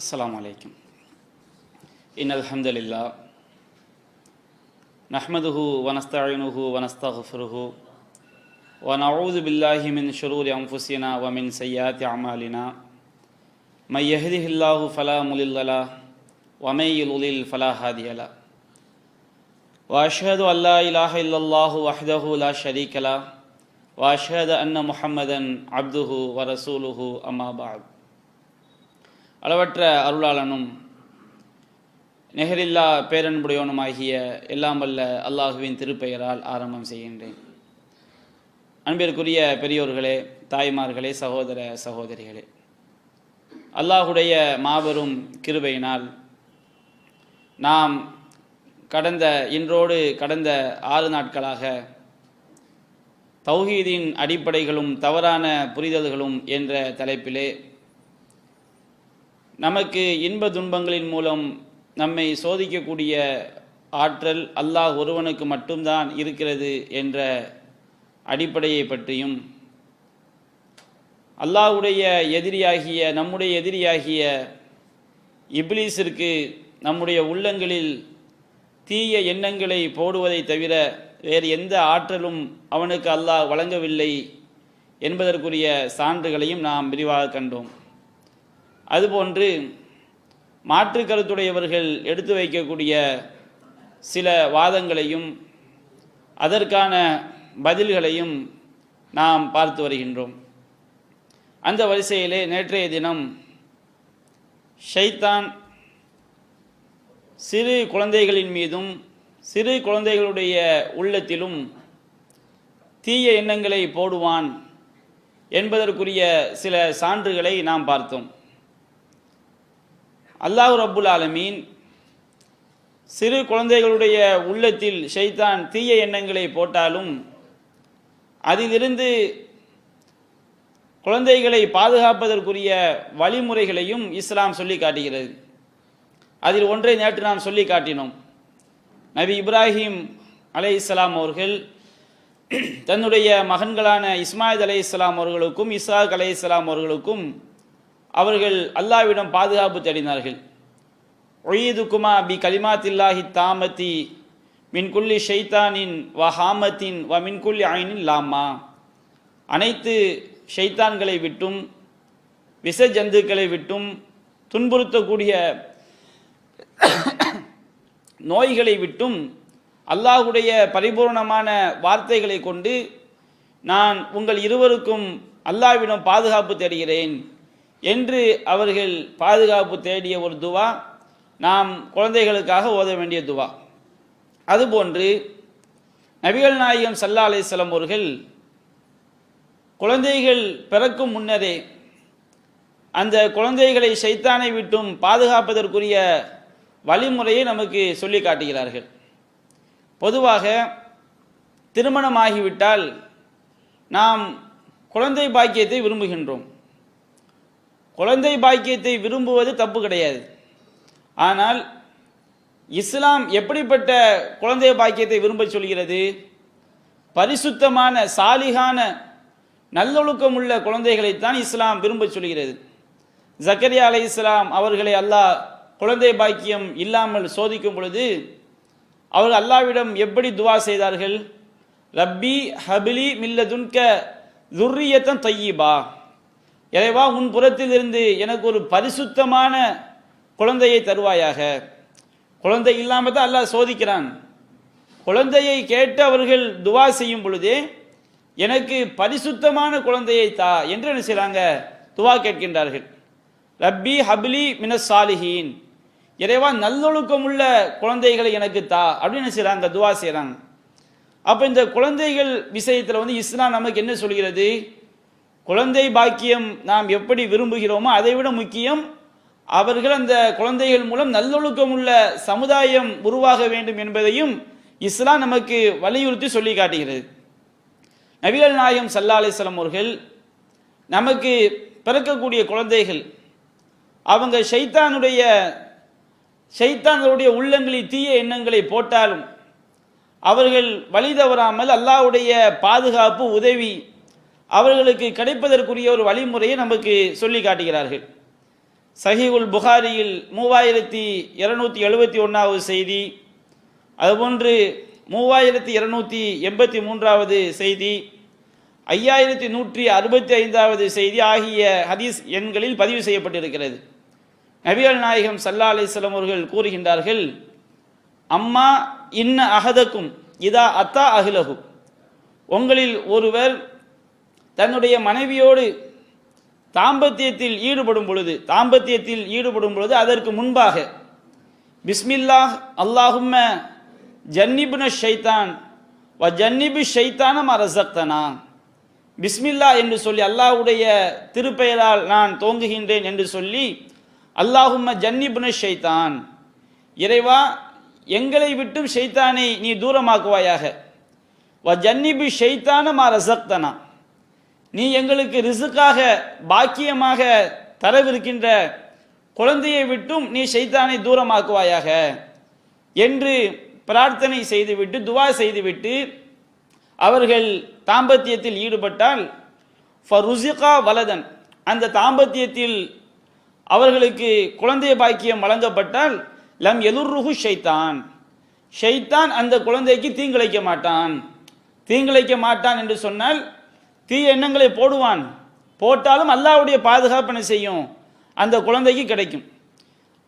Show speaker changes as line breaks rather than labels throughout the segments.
السلام عليكم. إن الحمد لله نحمده ونستعينه ونستغفره ونعوذ بالله من شرور أنفسنا ومن سيئات أعمالنا من يهده الله فلا مضل له ومن يضلل فلا هادي له وأشهد أن لا إله إلا الله وحده لا شريك له وأشهد أن محمدا عبده ورسوله أما بعد. அளவற்ற அருளாளனும் நெஹரில்லா பேரன்புடையவனுமாகிய எல்லாம் வல்ல அல்லாஹுவின் திருப்பெயரால் ஆரம்பம் செய்கின்றேன். அன்பிற்குரிய பெரியோர்களே, தாய்மார்களே, சகோதர சகோதரிகளே, அல்லாஹுடைய மாபெரும் கிருபையினால் நாம் இன்றோடு கடந்த 6 நாட்களாக தௌஹீதின் அடிப்படைகளும் தவறான புரிதல்களும் என்ற தலைப்பிலே நமக்கு இன்ப துன்பங்களின் மூலம் நம்மை சோதிக்கக்கூடிய ஆற்றல் அல்லாஹ் ஒருவனுக்கு மட்டும்தான் இருக்கிறது என்ற அடிப்படையை பற்றியும், அல்லாஹ்வுடைய நம்முடைய எதிரியாகிய இப்லீஸிற்கு நம்முடைய உள்ளங்களில் தீய எண்ணங்களை போடுவதை தவிர வேறு எந்த ஆற்றலும் அவனுக்கு அல்லாஹ் வழங்கவில்லை என்பதற்குரிய சான்றுகளையும் நாம் விரிவாக கண்டோம். அதுபோன்று மாற்று கருத்துடையவர்கள் எடுத்து வைக்கக்கூடிய சில வாதங்களையும் அதற்கான பதில்களையும் நாம் பார்த்து வருகின்றோம். அந்த வரிசையிலே நேற்றைய தினம் ஷைத்தான் சிறு குழந்தைகளின் மீதும் சிறு குழந்தைகளுடைய உள்ளத்திலும் தீய எண்ணங்களை போடுவான் என்பதற்குரிய சில சான்றுகளை நாம் பார்த்தோம். அல்லாஹ் ரப்புல் ஆலமீன் சிறு குழந்தைகளுடைய உள்ளத்தில் ஷைத்தான் தீய எண்ணங்களை போட்டாலும் அதிலிருந்து குழந்தைகளை பாதுகாப்பதற்குரிய வழிமுறைகளையும் இஸ்லாம் சொல்லி காட்டுகிறது. அதில் ஒன்றை நேற்று நாம் சொல்லி காட்டினோம். நபி இப்ராஹிம் அலைஹிஸ்ஸலாம் அவர்கள் தன்னுடைய மகன்களான இஸ்மாயில் அலைஹிஸ்ஸலாம் அவர்களுக்கும் இஸ்ஹாக் அலைஹிஸ்ஸலாம் அவர்களுக்கும் அவர்கள் அல்லாஹ்விடம் பாதுகாப்பு தேடினார்கள். ஒய்துக்குமா பி கலிமாத்தில்லாஹி தாமதி மின்குல்லி ஷைத்தானின் வஹாமத்தின் வ மின்குல்லி ஐனின் லாமா, அனைத்து ஷைத்தான்களை விட்டும் விஷ ஜந்துக்களை விட்டும் துன்புறுத்தக்கூடிய நோய்களை விட்டும் அல்லாஹ்வுடைய பரிபூர்ணமான வார்த்தைகளை கொண்டு நான் உங்கள் இருவருக்கும் அல்லாஹ்விடம் பாதுகாப்பு தேடுகிறேன் என்று அவர்கள் பாதுகாப்பு தேடிய ஒரு துவா நாம் குழந்தைகளுக்காக ஓத வேண்டிய துவா. அதுபோன்று நபிகள் நாயகம் ஸல்லல்லாஹு அலைஹி வஸல்லம் அவர்கள் குழந்தைகள் பிறக்கும் முன்னரே அந்த குழந்தைகளை ஷைத்தானை விட்டும் பாதுகாப்பதற்குரிய வழிமுறையை நமக்கு சொல்லி காட்டுகிறார்கள். பொதுவாக திருமணமாகிவிட்டால் நாம் குழந்தை பாக்கியத்தை விரும்புகின்றோம். குழந்தை பாக்கியத்தை விரும்புவது தப்பு கிடையாது. ஆனால் இஸ்லாம் எப்படிப்பட்ட குழந்தை பாக்கியத்தை விரும்ப சொல்கிறது? பரிசுத்தமான சாலிகான நல்லொழுக்கம் உள்ள குழந்தைகளைத்தான் இஸ்லாம் விரும்ப சொல்கிறது. ஜக்கரியா அலைஹிஸ்ஸலாம் அவர்களை அல்லாஹ் குழந்தை பாக்கியம் இல்லாமல் சோதிக்கும் பொழுது அவர்கள் அல்லாஹ்விடம் எப்படி துவா செய்தார்கள்? ரப்பி ஹபிலி மில்லதுன்க துர்ரியத்தன் தையிபா, இறைவா உன் புறத்திலிருந்து எனக்கு ஒரு பரிசுத்தமான குழந்தையை தருவாயாக. குழந்தை இல்லாமல் தான் அல்லாஹ் சோதிக்கிறான். குழந்தையை கேட்டு அவர்கள் துவா செய்யும் பொழுதே எனக்கு பரிசுத்தமான குழந்தையை தா என்று என்ன செய்கிறாங்க? துவா கேட்கின்றார்கள். ரப்பி ஹபிலி மினஸ் சாலிஹீன், இறைவா நல்லொழுக்கம் உள்ள குழந்தைகளை எனக்கு தா அப்படின்னு என்ன செய்கிறாங்க? துவா செய்கிறாங்க. அப்போ இந்த குழந்தைகள் விஷயத்தில் இஸ்லாம் நமக்கு என்ன சொல்கிறது? குழந்தை பாக்கியம் நாம் எப்படி விரும்புகிறோமோ அதை விட முக்கியம் அவர்கள் அந்த குழந்தைகள் மூலம் நல்லொழுக்கம் உள்ள சமுதாயம் உருவாக வேண்டும் என்பதையும் இஸ்லாம் நமக்கு வலியுறுத்தி சொல்லி காட்டுகிறது. நபிகள் நாயகம் ஸல்லல்லாஹு அலைஹி வஸல்லம் அவர்கள் நமக்கு பிறக்கக்கூடிய குழந்தைகள் அவங்க ஷைத்தானுடைய உள்ளங்களில் தீய எண்ணங்களை போட்டாலும் அவர்கள் வழி தவறாமல் அல்லாஹ்வுடைய பாதுகாப்பு உதவி அவர்களுக்கு கிடைப்பதற்குரிய ஒரு வழிமுறையை நமக்கு சொல்லி காட்டுகிறார்கள். சஹீஹுல் புகாரியில் 3271வது செய்தி, அதுபோன்று 3283வது செய்தி, 5165வது செய்தி ஆகிய ஹதீஸ் எண்களில் பதிவு செய்யப்பட்டிருக்கிறது. நபிகள் நாயகம் ஸல்லல்லாஹு அலைஹி வஸல்லம் அவர்கள் கூறுகின்றார்கள், அம்மா இன்ன அஹதக்கும் இதா அத்தா அஹ்லஹு, உங்களில் ஒருவர் தன்னுடைய மனைவியோடு தாம்பத்தியத்தில் ஈடுபடும் பொழுது அதற்கு முன்பாக பிஸ்மில்லாஹ் அல்லாஹும்ம ஜன்னிப்ன ஷைத்தான் வ ஜன்னிபு ஷைத்தான மா ரஸக்தனா, பிஸ்மில்லா என்று சொல்லி அல்லாஹ்வுடைய திருப்பெயரால் நான் துவங்குகின்றேன் என்று சொல்லி, அல்லாஹும்ம ஜன்னிப்ன ஷைத்தான், இறைவா எங்களை விட்டும் ஷைத்தானை நீ தூரமாக்குவாயாக, வ ஜன்னிபு ஷைத்தான மா ரஸக்தனா, நீ எங்களுக்கு ரிசுக்காக பாக்கியமாக தரவிருக்கின்ற குழந்தையை விட்டும் நீ ஷைத்தானை தூரமாக்குவாயாக என்று பிரார்த்தனை செய்துவிட்டு துவா செய்துவிட்டு அவர்கள் தாம்பத்தியத்தில் ஈடுபட்டால், ஃபருஸிகா வலதன், அந்த தாம்பத்தியத்தில் அவர்களுக்கு குழந்தை பாக்கியம் வழங்கப்பட்டால், லம் எலுர்ருஹு ஷைத்தான், ஷைத்தான் அந்த குழந்தைக்கு தீங்கிழைக்க மாட்டான் என்று சொன்னால் தீய எண்ணங்களை போட்டாலும் அல்லாஹ்வுடைய பாதுகாப்பு என்ன செய்யும், அந்த குழந்தைக்கு கிடைக்கும்.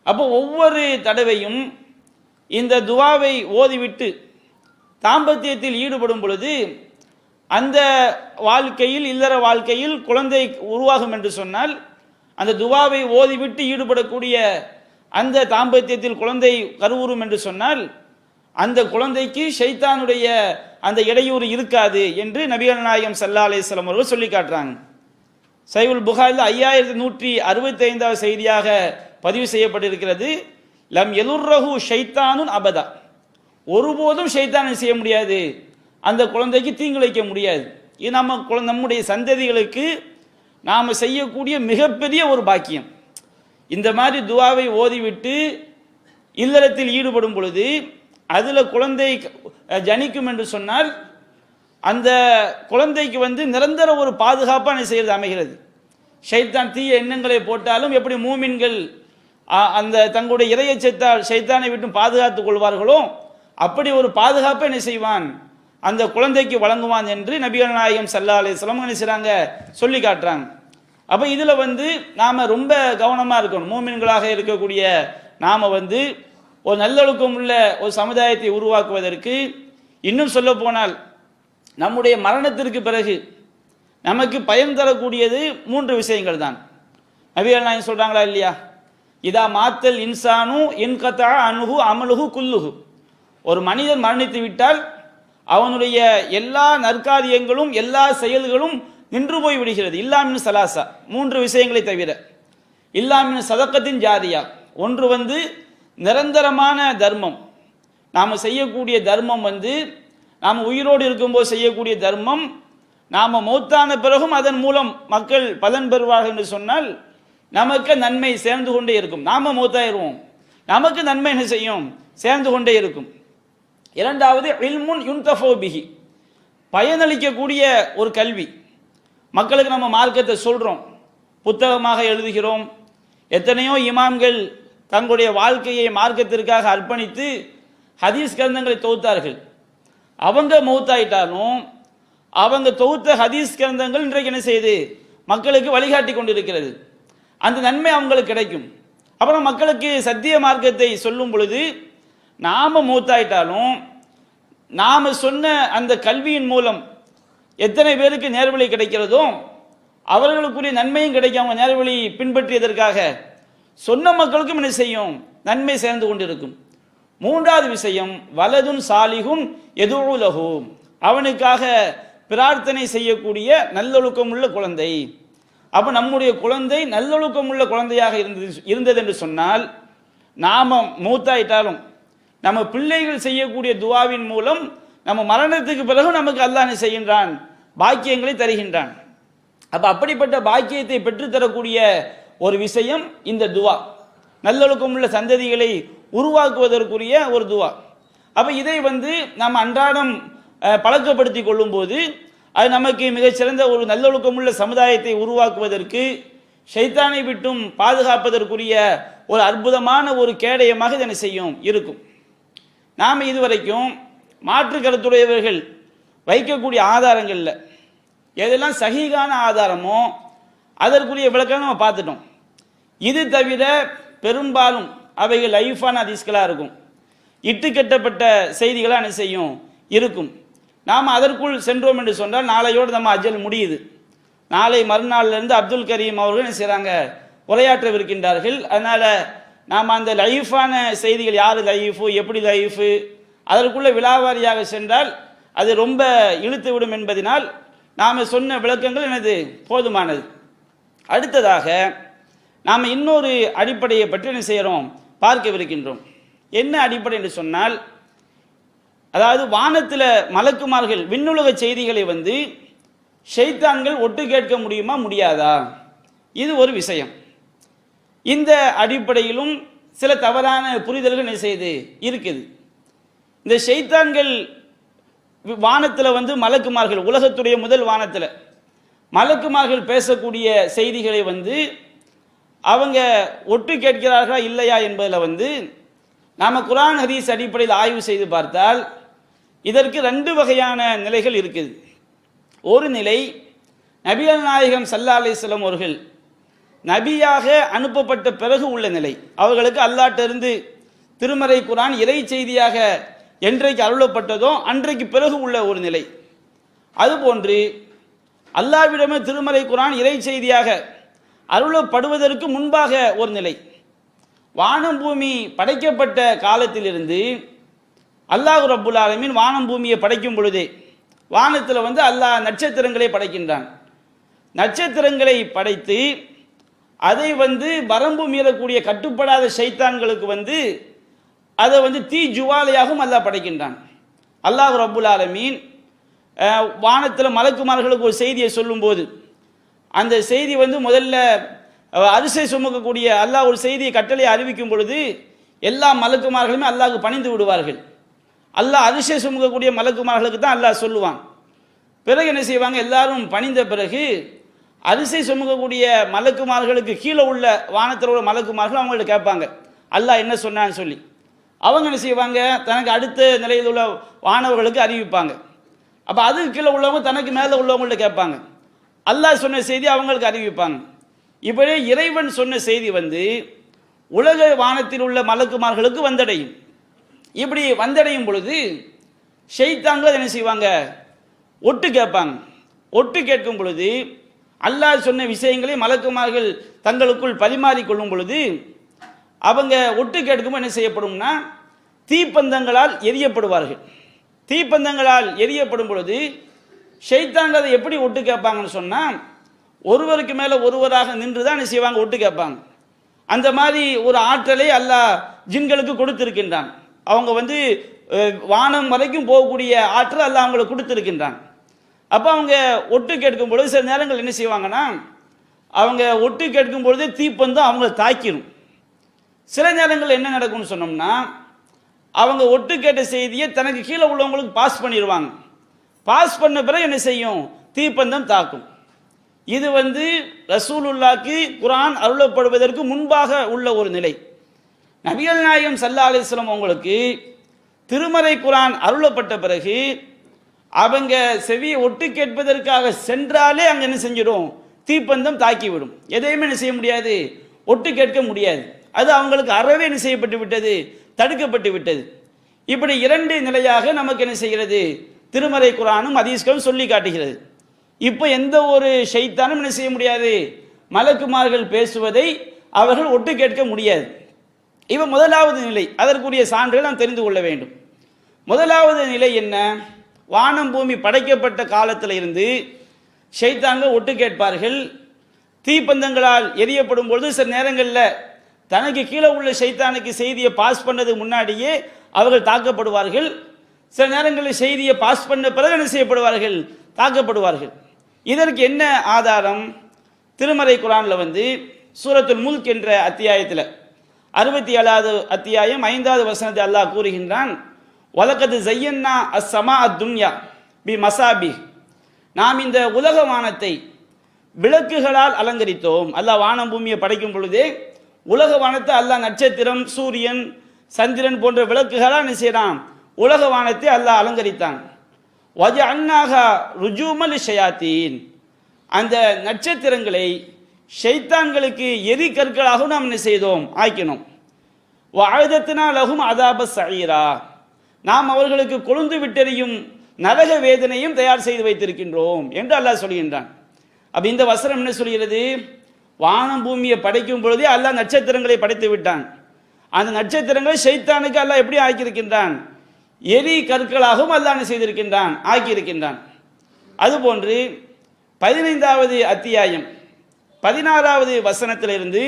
அப்போ ஒவ்வொரு தடவையும் இந்த துவாவை ஓதிவிட்டு தாம்பத்தியத்தில் ஈடுபடும் பொழுது அந்த வாழ்க்கையில், இல்லற வாழ்க்கையில் குழந்தை உருவாகும் என்று சொன்னால், அந்த துவாவை ஓதிவிட்டு ஈடுபடக்கூடிய அந்த தாம்பத்தியத்தில் குழந்தை கருவுறும் என்று சொன்னால், அந்த குழந்தைக்கு ஷைத்தானுடைய அந்த இடையூறு இருக்காது என்று நபிகள் நாயகம் ஸல்லல்லாஹு அலைஹி வஸல்லம் அவர்கள் சொல்லி காட்டுறாங்க. சஹீஹுல் புகாரில் 5165வது செய்தியாக பதிவு செய்யப்பட்டிருக்கிறது, லம் எலுர்ரஹு ஷைத்தானுன் அபதா, ஒருபோதும் ஷைத்தான் செய்ய முடியாது, அந்த குழந்தைக்கு தீங்கிழைக்க முடியாது. இது நம்முடைய சந்ததிகளுக்கு நாம் செய்யக்கூடிய மிகப்பெரிய ஒரு பாக்கியம். இந்த மாதிரி துவாவை ஓதிவிட்டு இல்லறத்தில் ஈடுபடும் பொழுது அதில் குழந்தை ஜனிக்கும் என்று சொன்னால், அந்த குழந்தைக்கு நிரந்தர ஒரு பாதுகாப்பாக செய்கிறது அமைகிறது. ஷைத்தான் தீய எண்ணங்களை போட்டாலும் எப்படி மூமின்கள் அந்த தங்களுடைய இறையச்சத்தால் ஷைத்தானை விட்டு பாதுகாத்துக் கொள்வார்களோ, அப்படி ஒரு பாதுகாப்பை என்ன செய்வான், அந்த குழந்தைக்கு வழங்குவான் என்று நபிகள் நாயகம் ஸல்லல்லாஹு அலைஹி வஸல்லம் என்ன செய்றாங்க, சொல்லி காட்டுறாங்க. அப்போ இதில் நாம் ரொம்ப கவனமாக இருக்கணும். மூமின்களாக இருக்கக்கூடிய நாம் ஒரு நல்லொழுக்கம் உள்ள ஒரு சமுதாயத்தை உருவாக்குவதற்கு, இன்னும் சொல்ல போனால் நம்முடைய மரணத்திற்கு பிறகு நமக்கு பயன் தரக்கூடியது 3 விஷயங்கள் தான். நபிகள் நாயகம் சொல்றாங்களா இல்லையா, இதா மாத்தல் இன்சானு இன்கதா அன்ஹு அமலுஹு குல்லுஹு, ஒரு மனிதன் மரணித்து விட்டால் அவனுடைய எல்லா நற்காரியங்களும் எல்லா செயல்களும் நின்று போய் விடுகிறது. இல்லாமின் சலாசா, 3 விஷயங்களை தவிர. இல்லாமின் சதக்கத்தின் ஜாரியா, ஒன்று நிரந்தரமான தர்மம், நாம் செய்யக்கூடிய தர்மம் நாம் உயிரோடு இருக்கும்போது செய்யக்கூடிய தர்மம், நாம் மௌத்தான பிறகும் அதன் மூலம் மக்கள் பலன் பெறுவார்கள் என்று சொன்னால் நமக்கு நன்மை சேர்ந்து கொண்டே இருக்கும். நாம் மௌத்தாயிருவோம், நமக்கு நன்மை என்ன செய்யும், சேர்ந்து கொண்டே இருக்கும். இரண்டாவது இல்முன் யுன்தஃபு பிஹி, பயனளிக்கக்கூடிய ஒரு கல்வி. மக்களுக்கு நம்ம மார்க்கத்தை சொல்கிறோம், புத்தகமாக எழுதுகிறோம். எத்தனையோ இமாம்கள் தங்களுடைய வாழ்க்கையை மார்க்கத்திற்காக அர்ப்பணித்து ஹதீஸ் கிரந்தங்களை தொகுத்தார்கள். அவங்க மௌத்தாயிட்டாலும் அவங்க தொகுத்த ஹதீஸ் கிரந்தங்கள் இன்றைக்கு என்ன செய்யுது, மக்களுக்கு வழிகாட்டி கொண்டிருக்கிறது. அந்த நன்மை அவங்களுக்கு கிடைக்கும். அப்புறம் மக்களுக்கு சத்திய மார்க்கத்தை சொல்லும் பொழுது நாம் மௌத்தாயிட்டாலும் நாம் சொன்ன அந்த கல்வியின் மூலம் எத்தனை பேருக்கு நேர்வழி கிடைக்கிறதோ அவர்களுக்குரிய நன்மையும் கிடைக்கும். அவங்க நேர்வழி பின்பற்றியதற்காக சொன்ன மக்களுக்கும் என்ன செய்யும், நன்மை சேர்ந்து கொண்டிருக்கும். மூன்றாவது விஷயம் வலதுன் சாலிஹுன் யதுஉ லஹு, அவனுக்காக பிரார்த்தனை செய்யக்கூடிய நல்லொழுக்கம் உள்ள குழந்தை. அப்போ நம்முடைய குழந்தை நல்லொழுக்கம் உள்ள குழந்தையாக இருந்தது என்று சொன்னால், நாம மூத்தாயிட்டாலும் நம்ம பிள்ளைகள் செய்யக்கூடிய துவாவின் மூலம் நம்ம மரணத்துக்கு பிறகு நமக்கு அல்லாஹ் என்ன செய்கின்றான், பாக்கியங்களை தருகின்றான். அப்போ அப்படிப்பட்ட பாக்கியத்தை பெற்றுத்தரக்கூடிய ஒரு விஷயம் இந்த துவா, நல்லொழுக்கம் உள்ள சந்ததிகளை உருவாக்குவதற்குரிய ஒரு துவா. அப்போ இதை நாம் அன்றாடம் பழக்கப்படுத்தி கொள்ளும் போது அது நமக்கு மிகச்சிறந்த ஒரு நல்லொழுக்கம் உள்ள சமுதாயத்தை உருவாக்குவதற்கு ஷைத்தானை விட்டும் பாதுகாப்பதற்குரிய ஒரு அற்புதமான ஒரு கேடயமாக இது என்ன செய்யும் இருக்கும். நாம் இதுவரைக்கும் மாற்று கருத்துடையவர்கள் வைக்கக்கூடிய ஆதாரங்களில் எதெல்லாம் சஹீகான ஆதாரமோ அதற்குரிய விளக்கம் நம்ம பார்த்துட்டோம். இது தவிர பெரும்பாலும் அவைகள் லைஃபான ஹதீஸ்களாக இருக்கும், இட்டு கட்டப்பட்ட செய்திகளாக என்ன செய்யும் இருக்கும். நாம் அதற்குள் சென்றோம் என்று சொன்னால் நாளையோடு நம்ம அஜல் முடியுது. நாளை மறுநாள்லேருந்து அப்துல் கரீம் அவர்கள் என்ன செய்கிறாங்க, உரையாற்றவிருக்கின்றார்கள். அதனால் நாம் அந்த லைஃபான செய்திகள் யார் லைஃபு, எப்படி லைஃபு, அதற்குள்ள விலாவாரியாக சென்றால் அது ரொம்ப இழுத்து விடும் என்பதனால் நாம் சொன்ன விளக்கங்கள் எனது போதுமானது. அடுத்ததாக நாம் இன்னொரு அடிப்படையை பற்றி என்ன செய்கிறோம், பார்க்கவிருக்கின்றோம். என்ன அடிப்படை என்று சொன்னால், அதாவது வானத்தில் மலக்குமார்கள் விண்ணுலக செய்திகளை ஷைத்தான்கள் ஒட்டு கேட்க முடியுமா முடியாதா, இது ஒரு விஷயம். இந்த அடிப்படையிலும் சில தவறான புரிதல்கள் என்ன செய்து இருக்குது. இந்த ஷைத்தான்கள் வானத்தில் மலக்குமார்கள், உலகத்துடைய முதல் வானத்தில் மலக்குமார்கள் பேசக்கூடிய செய்திகளை அவங்க ஒட்டு கேட்கிறார்களா இல்லையா என்பதில் நாம் குர்ஆன் ஹதீஸ் அடிப்படையில் ஆய்வு செய்து பார்த்தால் இதற்கு 2 வகையான நிலைகள் இருக்குது. ஒரு நிலை, நபிகள் நாயகம் ஸல்லல்லாஹு அலைஹி வஸல்லம் அவர்கள் நபியாக அனுப்பப்பட்ட பிறகு உள்ள நிலை. அவர்களுக்கு அல்லாஹ்விடமிருந்து திருமறை குர்ஆன் இறை செய்தியாக என்றைக்கு அருளப்பட்டதோ அன்றைக்கு பிறகு உள்ள ஒரு நிலை. அதுபோன்று அல்லாஹ்விடமே திருமறை குர்ஆன் இறை செய்தியாக அருளப்படுவதற்கு முன்பாக ஒரு நிலை. வானம் பூமி படைக்கப்பட்ட காலத்திலிருந்து அல்லாஹ் ரப்புல் ஆலமீன் வானம் பூமியை படைக்கும் பொழுதே வானத்தில் அல்லாஹ் நட்சத்திரங்களை படைக்கின்றான். நட்சத்திரங்களை படைத்து அதை வரம்பு மீறக்கூடிய கட்டுப்படாத ஷைத்தான்களுக்கு அதை தீ ஜுவாலையாகவும் அல்லாஹ் படைக்கின்றான். அல்லாஹ் ரப்புல் ஆலமீன் வானத்தில் மலக்குமார்களுக்கு ஒரு செய்தியை சொல்லும்போது அந்த செய்தி முதல்ல அரிசை சுமக்கக்கூடிய அல்லாஹ் ஒரு செய்தியை கட்டளை அறிவிக்கும் பொழுது எல்லா மலக்குமார்களுமே அல்லாஹ்வுக்கு பணிந்து விடுவார்கள். அல்லாஹ் அரிசை சுமக்கக்கூடிய மலக்குமார்களுக்கு தான் அல்லாஹ் சொல்லுவான். பிறகு என்ன செய்வாங்க, எல்லாரும் பணிந்த பிறகு அரிசை சுமக்கக்கூடிய மலக்குமார்களுக்கு கீழே உள்ள வானத்தில் உள்ள மலக்குமார்கள் அவங்கள்ட்ட கேட்பாங்க அல்லாஹ் என்ன சொன்னான்னு சொல்லி. அவங்க என்ன செய்வாங்க, தனக்கு அடுத்த நிலையில் உள்ள வானவர்களுக்கு அறிவிப்பாங்க. அப்போ அதுக்கு கீழே உள்ளவங்க தனக்கு மேலே உள்ளவங்கள்ட்ட கேட்பாங்க. அல்லாஹ் சொன்ன செய்தி அவங்களுக்கு அறிவிப்பாங்க. இப்படி இறைவன் சொன்ன செய்தி உலக வானத்தில் உள்ள மலக்குமார்களுக்கு வந்தடையும். இப்படி வந்தடையும் பொழுது ஷைத்தான்கள் என்ன செய்வாங்க, ஒட்டு கேட்பாங்க. ஒட்டு கேட்கும் பொழுது அல்லாஹ் சொன்ன விஷயங்களை மலக்குமார்கள் தங்களுக்குள் பரிமாறிக்கொள்ளும் பொழுது அவங்க ஒட்டு கேட்கும் என்ன செய்யப்படும்னா தீப்பந்தங்களால் எரியப்படுவார்கள். தீப்பந்தங்களால் எரியப்படும் பொழுது ஷைத்தான்கள் அதை எப்படி ஒட்டு கேட்பாங்கன்னு சொன்னால், ஒருவருக்கு மேலே ஒருவராக நின்று தான் என்ன செய்வாங்க, ஒட்டு கேட்பாங்க. அந்த மாதிரி ஒரு ஆற்றலை அல்லாஹ் ஜின்களுக்கு கொடுத்திருக்கின்றான். அவங்க வானம் வரைக்கும் போகக்கூடிய ஆற்றல் அல்லாஹ் அவங்களுக்கு கொடுத்திருக்கின்றான். அப்போ அவங்க ஒட்டு கேட்கும் பொழுது சில நேரங்கள் என்ன செய்வாங்கன்னா, அவங்க ஒட்டு கேட்கும் பொழுது தீப்பந்தம் அவங்கள தாக்கிடும். சில நேரங்கள் என்ன நடக்கும்னு சொன்னோம்னா, அவங்க ஒட்டு கேட்ட செய்தியை தனக்கு கீழே உள்ளவங்களுக்கு பாஸ் பண்ணிடுவாங்க. பாஸ் பண்ண பிறகு என்ன செய்யும், தீப்பந்தம் தாக்கும். இது ரசூலுல்லாஹ்க்கு குர்ஆன் அருளப்படுவதற்கு முன்பாக உள்ள ஒரு நிலை. நபிகள் நாயகம் ஸல்லல்லாஹு அலைஹி வஸல்லம் அவங்களுக்கு திருமறை குர்ஆன் அருளப்பட்ட பிறகு அவங்க செவியை ஒட்டு கேட்பதற்காக சென்றாலே அங்கே என்ன செஞ்சிடும், தீப்பந்தம் தாக்கிவிடும். எதையுமே என்ன செய்ய முடியாது, ஒட்டு கேட்க முடியாது. அது அவங்களுக்கு அறவே என்ன செய்யப்பட்டு விட்டது, தடுக்கப்பட்டு விட்டது. இப்படி 2 நிலையாக நமக்கு என்ன செய்கிறது, திருமறை குர்ஆனும் ஹதீஸ்களும் சொல்லி காட்டுகிறது. இப்போ எந்த ஒரு ஷைத்தானும் என்ன செய்ய முடியாது, மலக்குமார்கள் பேசுவதை அவர்கள் ஒட்டு கேட்க முடியாது. இப்போ முதலாவது நிலை, அதற்குரிய சான்றுகள் நாம் தெரிந்து கொள்ள வேண்டும். முதலாவது நிலை என்ன, வானம் பூமி படைக்கப்பட்ட காலத்தில் இருந்து ஷைத்தான்கள் ஒட்டு கேட்பார்கள். தீப்பந்தங்களால் எரியப்படும் பொழுது சில நேரங்களில் தனக்கு கீழே உள்ள ஷைத்தானுக்கு செய்தியை பாஸ் பண்ணது முன்னாடியே அவர்கள் தாக்கப்படுவார்கள். சில நேரங்களில் செய்தியை பாஸ் பண்ண பிறகு என்ன செய்யப்படுவார்கள், தாக்கப்படுவார்கள். இதற்கு என்ன ஆதாரம், திருமறை குர்ஆனில் சூரத்துல் முல்க் என்ற அத்தியாயத்தில் 67வது அத்தியாயம் 5வது வசனத்தை அல்லாஹ் கூறுகின்றான், வலகத் ஸய்யன்னா அஸ்ஸமா அத்துன்யா பி மசாபி, நாம் இந்த உலக வானத்தை விளக்குகளால் அலங்கரித்தோம். அல்லாஹ் வானம் பூமியை படைக்கும் பொழுதே உலக வானத்தை அல்லாஹ் நட்சத்திரம், சூரியன், சந்திரன் போன்ற விளக்குகளால் என்ன செய்யறான்? உலக வானத்தை அல்லாஹ் அலங்கரித்தான். வஜஅல்நாஹா ருஜூமல் லிஷயாத்தீன், அந்த நட்சத்திரங்களை ஷைத்தான்களுக்கு எரி கற்களாகவும் நாம் என்ன செய்தோம்? ஆக்கினோம். வஅதத்னா லஹும் அதாப ஸஈரா, நாம் அவர்களுக்கு கொழுந்து விட்டெறியும் நரக வேதனையும் தயார் செய்து வைத்திருக்கின்றோம் என்று அல்லாஹ் சொல்கின்றான். அப்ப இந்த வசனம் என்ன சொல்கிறது? வானம் பூமியை படைக்கும் பொழுதே அல்லாஹ் நட்சத்திரங்களை படைத்து விட்டான். அந்த நட்சத்திரங்களை ஷைத்தானுக்கு அல்லாஹ் எப்படி ஆக்கியிருக்கின்றான்? எரி கற்களாகவும் அல்லாஹ் என்ன செய்திருக்கின்றான்? ஆக்கியிருக்கின்றான். அதுபோன்று 15வது அத்தியாயம் 16வது வசனத்திலிருந்து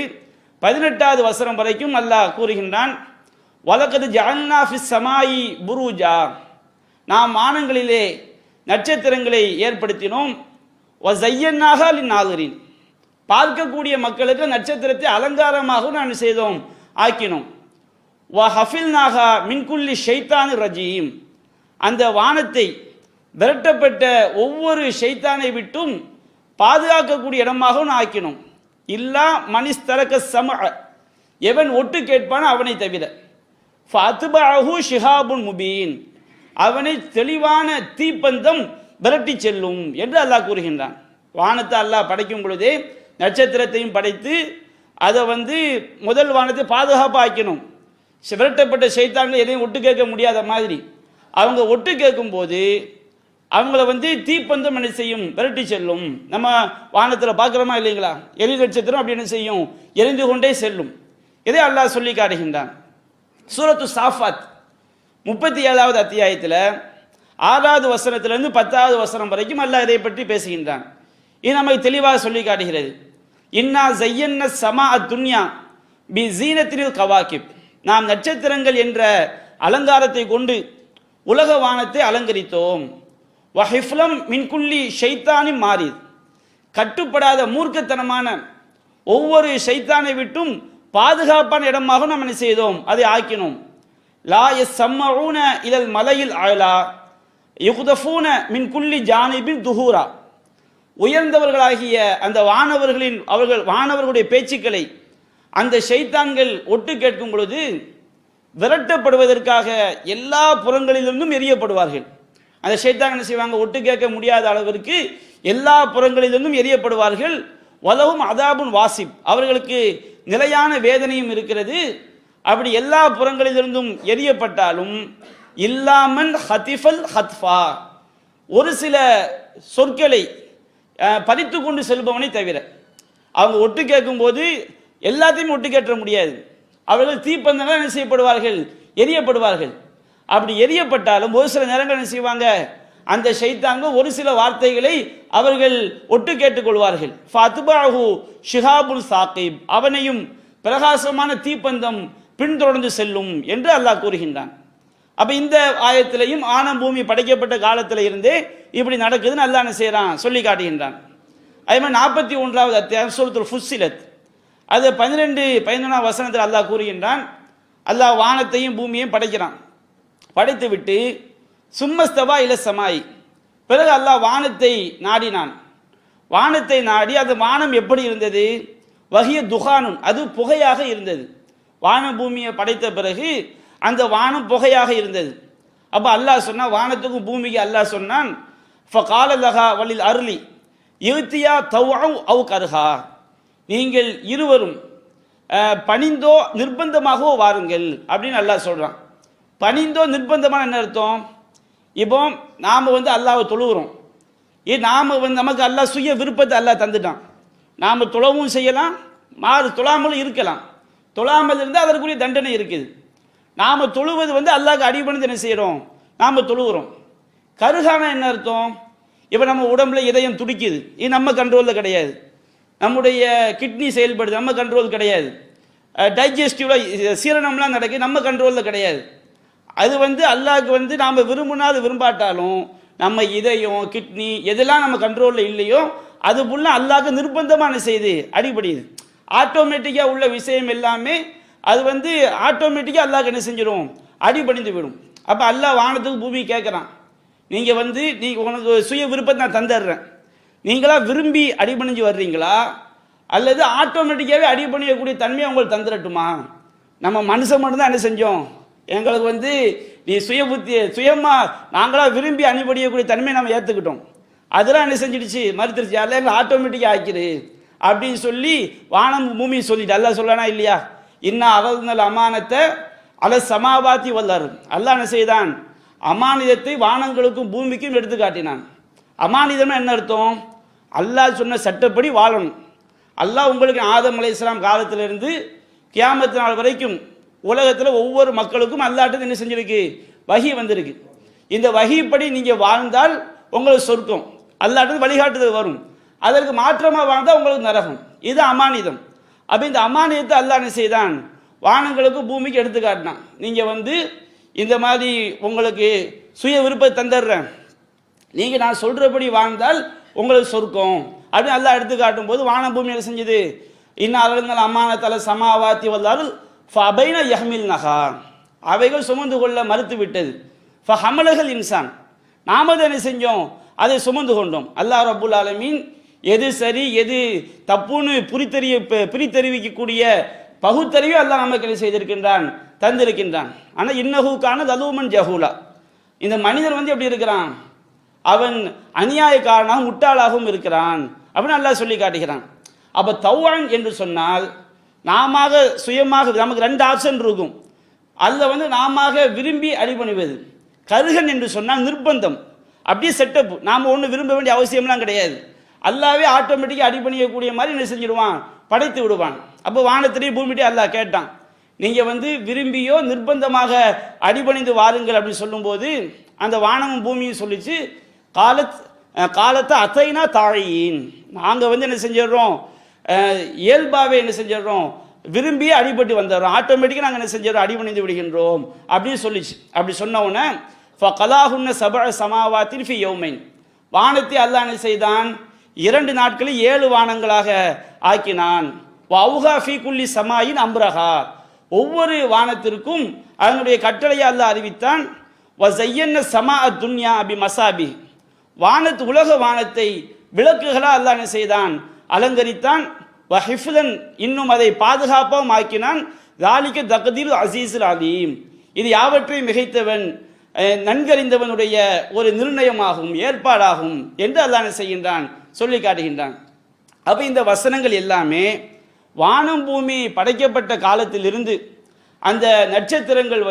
18வது வசனம் வரைக்கும் அல்லாஹ் கூறுகின்றான், வலகத் ஜஅல்னா ஃபிஸ் ஸமாயி புரூஜா, நாம் வானங்களிலே நட்சத்திரங்களை ஏற்படுத்தினோம். வஸய்யன்னாஹா லின்னாஸிரின், பார்க்கக்கூடிய மக்களுக்கு நட்சத்திரத்தை அலங்காரமாக நாம் செய்தோம், ஆக்கினோம். வஹஃபில்நாஹா மின் குல்லி ஷைத்தானிர் ரஜீம், அந்த வானத்தை விரட்டப்பட்ட ஒவ்வொரு ஷைத்தானை விட்டும் பாதுகாக்கக்கூடிய இடமாகவும் ஆக்கினோம். இல்லா மனிஸ்தரக சம, எவன் ஒட்டு கேட்பானோ அவனை தவிர. ஃபஅத்பஅஹு ஷிஹாபுன் முபீன், அவனை தெளிவான தீப்பந்தம் விரட்டி செல்லும் என்று அல்லாஹ் கூறுகின்றான். வானத்தை அல்லாஹ் படைக்கும் பொழுதே நட்சத்திரத்தையும் படைத்து அதை முதல் வானத்தை பாதுகாப்பாக ஆக்கணும். விரட்டப்பட்ட ஷைத்தான்கள் எதையும் ஒட்டு கேட்க முடியாத மாதிரி அவங்க ஒட்டு கேட்கும் போது அவங்கள தீப்பந்தம் என்ன செய்யும்? விரட்டி செல்லும். நம்ம வானத்தில் பார்க்குறோமா இல்லைங்களா? எரி நட்சத்திரம் அப்படி என்ன செய்யும்? எரிந்து கொண்டே செல்லும். இதை அல்லாஹ் சொல்லி காட்டுகின்றான். சூரத்து சாஃபாத் 37வது அத்தியாயத்தில் 6வது வசனத்திலிருந்து 10வது வசனம் வரைக்கும் அல்லாஹ் இதை பற்றி பேசுகின்றான். இது நமக்கு தெளிவாக சொல்லி காட்டுகிறது. இன்னா ஜய்யன்ன சமா துன்யா பி ஜீனத்தினில் கவாக்கிப், நாம் நட்சத்திரங்கள் என்ற அலங்காரத்தை கொண்டு உலக வானத்தை அலங்கரித்தோம். வஹிஃப்லம் மின்குல்லி ஷைத்தானி மாறித், கட்டுப்படாத மூர்க்கத்தனமான ஒவ்வொரு ஷைத்தானை விட்டும் பாதுகாப்பான இடமாக நாம் என்ன செய்தோம்? அதை ஆக்கினோம். லா யஸ்மஊன இலல் மலையில் அலா யுக்தஃபூன மின் குல்லி ஜானிபின் துஹூரா, உயர்ந்தவர்களாகிய அந்த வானவர்களுடைய பேச்சுக்களை அந்த ஷைத்தான்கள் ஒட்டு கேட்கும் பொழுது விரட்டப்படுவதற்காக எல்லா புறங்களிலிருந்தும் எரியப்படுவார்கள். அந்த ஷைத்தான் என்ன செய்வாங்க? ஒட்டு கேட்க முடியாத அளவிற்கு எல்லா புறங்களிலிருந்தும் எரியப்படுவார்கள். வலஹும் அதாபுன் வாசிப், அவர்களுக்கு நிலையான வேதனையும் இருக்கிறது. அப்படி எல்லா புறங்களிலிருந்தும் எரியப்பட்டாலும் இல்லாமன் ஹதிஃபல் ஹத்ஃபா, ஒரு சில சொற்களை பறித்து கொண்டு செல்பவனை தவிர. அவங்க ஒட்டு கேட்கும் போது எல்லாத்தையும் ஒட்டு கேட்ட முடியாது. அவர்கள் தீப்பந்தங்கள் என்ன செய்யப்படுவார்கள்? எரியப்படுவார்கள். அப்படி எரியப்பட்டாலும் ஒரு சில நேரங்கள் என்ன செய்வாங்க? அந்த ஷைத்தான்கள் ஒரு சில வார்த்தைகளை அவர்கள் ஒட்டு கேட்டுக்கொள்வார்கள். ஃபஅத்பஅஹு ஷிஹாபுன் சாகிப், அவனையும் பிரகாசமான தீப்பந்தம் பின்தொடர்ந்து செல்லும் என்று அல்லாஹ் கூறுகின்றான். அப்ப இந்த ஆயத்திலையும் ஆனம் பூமி படைக்கப்பட்ட காலத்தில் இருந்தே இப்படி நடக்குதுன்னு அல்லாஹ் என்ன செய்யறான்? சொல்லி காட்டுகின்றான். அதே மாதிரி 41வது அத்தியாயம் சூரத்துல் ஃபுஸ்ஸிலத், அது 12-11 வசனத்தில் அல்லாஹ் கூறுகின்றான். அல்லாஹ் வானத்தையும் பூமியையும் படைக்கிறான். படைத்து விட்டு சும்மஸ்தவா இல சமாய், பிறகு அல்லாஹ் வானத்தை நாடினான். வானத்தை நாடி அந்த வானம் எப்படி இருந்தது? வஹிய துஹானுன், அது புகையாக இருந்தது. வான பூமியை படைத்த பிறகு அந்த வானம் புகையாக இருந்தது. அப்போ அல்லாஹ் சொன்னா, வானத்துக்கும் பூமிக்கு அல்லாஹ் சொன்னான், ஃபகால லஹா வலில் அர்லி யுத்தியா தவ்அ அவ் கர்ஹா, நீங்கள் இருவரும் பணிந்தோ நிர்பந்தமாகவோ வாருங்கள் அப்படின்னு அல்லாஹ் சொல்றான். பணிந்தோ நிர்பந்தமான என்ன அர்த்தம்? இப்போ நாம் அல்லாஹ்வை தொழுகிறோம். நாம் நமக்கு அல்லாஹ் சுய விருப்பத்தை அல்லாஹ் தந்துட்டான். நாம் தொழவும் செய்யலாம், தொழாமலும் இருக்கலாம். தொழாமல் இருந்தால் அதற்குரிய தண்டனை இருக்குது. நாம் தொழுவது அல்லாஹ்க்கு அடிபணிந்து என்ன செய்கிறோம்? நாம் தொழுகிறோம். கருகான என்ன அர்த்தம்? இப்போ நம்ம உடம்புல இதயம் துடிக்குது, இது நம்ம கண்ட்ரோலில் கிடையாது. நம்முடைய கிட்னி செயல்படுது, நம்ம கண்ட்ரோல் கிடையாது. டைஜஸ்டிவில் சீரணம்லாம் நடக்குது, நம்ம கண்ட்ரோலில் கிடையாது. அது அல்லாஹ்க்கு நாம் விரும்பினாலும் விரும்பாட்டாலும் நம்ம இதயம், கிட்னி எதெல்லாம் நம்ம கண்ட்ரோலில் இல்லையோ அது ஃபுல்லாக அல்லாஹ்க்கு நிர்பந்தமான செய்து அடிபடியுது. ஆட்டோமேட்டிக்காக உள்ள விஷயம் எல்லாமே அது ஆட்டோமேட்டிக்காக அல்லாஹ்க்கு என்ன செஞ்சிடும்? அடிபணிந்து விடும். அப்போ அல்லாஹ் வானத்துக்கு பூமி கேட்குறான், நீங்கள் நீ உனக்கு சுய விருப்பத்தை நான் தந்துடுறேன், நீங்களா விரும்பி அடிபணிஞ்சு வர்றீங்களா அல்லது ஆட்டோமேட்டிக்காகவே அடிபணியக்கூடிய தன்மையை உங்களுக்கு தந்துடட்டுமா? நம்ம மனுஷன் மட்டும்தான் என்ன செஞ்சோம், எங்களுக்கு நீ சுய புத்தி சுயமாக நாங்களாக விரும்பி அணிபடியக்கூடிய தன்மையை நம்ம ஏற்றுக்கிட்டோம். அதெல்லாம் என்ன செஞ்சிடுச்சு, மறுத்துருச்சு. அல்ல எங்களை ஆட்டோமேட்டிக்காக ஆக்கிடு அப்படின்னு சொல்லி வானம் பூமி சொல்லிட்டு அல்லா சொல்லனா இல்லையா? இன்னும் அவர்கள் அமானத்தை அல சமாபாத்தி வல்லாரு. அல்லாஹ் என்ன செய்தான், அமானிதத்தை வானங்களுக்கும் பூமிக்கும் எடுத்து காட்டினான். அமானிதம் என்ன அர்த்தம்? அல்லாஹ் சொன்ன சட்டப்படி வாழணும். அல்லாஹ் உங்களுக்கு ஆதம் அலைஹிஸ்ஸலாம் காலத்திலிருந்து கியாமத் நாள் வரைக்கும் உலகத்தில் ஒவ்வொரு மக்களுக்கும் அல்லாஹ்ட்ட என்ன செஞ்சிருக்கு, வஹி வந்திருக்கு. இந்த வஹிப்படி நீங்கள் வாழ்ந்தால் உங்களுக்கு சொர்க்கம், அல்லாஹ்ட்ட வழிகாட்டுதல் வரும். அதற்கு மாற்றமாக வாழ்ந்தால் உங்களுக்கு நரகம். இது அமானிதம். அப்போ இந்த அமானிதத்தை அல்லாஹ் என்ன செய்தான், வானங்களுக்கு பூமிக்கு எடுத்து காட்டினான். நீங்கள் இந்த மாதிரி உங்களுக்கு சுய விருப்பத்தை தந்துடுறேன், நீங்கள் நான் சொல்கிறபடி வாழ்ந்தால் உங்களுக்கு சொர்க்கம் அப்படின்னு அல்லாஹ் எடுத்து காட்டும் போது வான பூமி என்ன செஞ்சது, இன்னும் அவர்கள் அம்மானத்தல சமாவாத்தி வல்லால் ஃபபைன யஹ்மில் நகா, அவைகள் சுமந்து கொள்ள மறுத்து விட்டது. ஃபஹமலகல் இன்சான், நாம தான் என்ன செஞ்சோம், அதை சுமந்து கொண்டோம். அல்லாஹ் ரப்புல் ஆலமீன் எது சரி எது தப்புன்னு பிரித்தறிவிக்கக்கூடிய பகுத்தறிவை அல்லாஹ் நமக்கு என்ன செய்திருக்கின்றான், தந்திருக்கின்றான். ஆனால் இன்னஹூக்கான தலூமன் ஜஹூலா, இந்த மனிதர் எப்படி இருக்கிறான், அவன் அநியாயக்காரனாகவும் முட்டாளாகவும் இருக்கிறான் அப்படின்னு அல்லாஹ் சொல்லி காட்டுகிறான். அப்போ தௌவான் என்று சொன்னால் நாம சுயமாக நமக்கு ரெண்டு ஆப்ஷன் இருக்கும். அதில் நாம விரும்பி அடிபணிவது. கருகன் என்று சொன்னால் நிர்பந்தம், அப்படியே செட்டப், நாம் ஒன்றும் விரும்ப வேண்டிய அவசியம்லாம் கிடையாது. அல்லாவே ஆட்டோமேட்டிக்காக அடிபணியக்கூடிய மாதிரி என்ன செஞ்சிடுவான், படைத்து விடுவான். அப்போ வானத்திலேயே பூமிட்டே அல்லாஹ் கேட்டான், நீங்கள் விரும்பியோ நிர்பந்தமாக அடிபணிந்து வாருங்கள் அப்படின்னு சொல்லும்போது அந்த வானமும் பூமியும் சொல்லிச்சு, காலத்தை அத்தைனா தாழியின், நாங்கள் என்ன செஞ்சிடறோம், இயல்பாகவே என்ன செஞ்சிடறோம், விரும்பியே அடிபட்டு வந்துடுறோம், ஆட்டோமேட்டிக்காக நாங்கள் என்ன செஞ்சிடறோம், அடிபணிந்து விடுகின்றோம் அப்படின்னு சொல்லிச்சு. அப்படி சொன்னவுடனே ஃபகலாஹுன்ன சபஅ சமாவாத்தின் ஃபி யௌமைன், வானத்தை அல்லாஹ் என்ன செய்தான், 2 நாட்களில் 7 வானங்களாக ஆக்கினான். வௌஹா ஃபீ குல்லி சமாயின் அம்ரஹா, ஒவ்வொரு வானத்திற்கும் அதனுடைய கட்டளையை அல்லாஹ் அறிவித்தான். வஸய்யன்ன சமா துன்யா பி மசாபி, உலக வானத்தை விளக்குகளாக அல்லாஹ் என்ன செய்தான், அலங்கரித்தான். வஹிஃபுதன், இன்னும் அதை பாதுகாப்பாகவும் ஆக்கினான். தாலிக தக்தீர் அசீஸுல் அலீம், இது யாவற்றையும் மிகைத்தவன் நன்கறிந்தவனுடைய ஒரு நிர்ணயமாகும், ஏற்பாடாகும் என்று அல்லாஹ் என்ன செய்கின்றான், சொல்லி காட்டுகின்றான். அப்போ இந்த வசனங்கள் எல்லாமே வானம் பூமி படைக்கப்பட்ட காலத்திலிருந்து அந்த நட்சத்திரங்கள்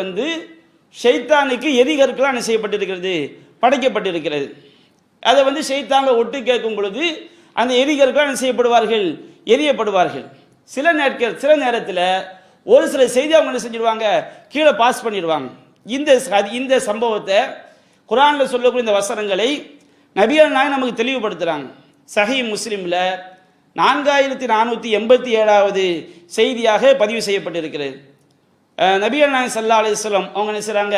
ஷைத்தானுக்கு எரிகற்களாக என்ன செய்யப்பட்டிருக்கிறது, படைக்கப்பட்டிருக்கிறது. அதை ஷைத்தானில் ஒட்டு கேட்கும் பொழுது அந்த எரிகற்களாக என்ன செய்யப்படுவார்கள், எரியப்படுவார்கள். சில நேரத்தில் ஒரு சில செய்தி அவங்க என்ன செஞ்சிடுவாங்க, கீழே பாஸ் பண்ணிடுவாங்க. இந்த சம்பவத்தை குர்ஆனில் சொல்லக்கூடிய இந்த வசனங்களை நபிகள் நாயகம் நமக்கு தெளிவுபடுத்துகிறாங்க. சஹீஹ் முஸ்லிமில் 4487வது செய்தியாக பதிவு செய்யப்பட்டிருக்கிறது. நபிகள் நாயகம் ஸல்லல்லாஹு அலைஹி வஸல்லம் அவங்க என்ன செய்கிறாங்க,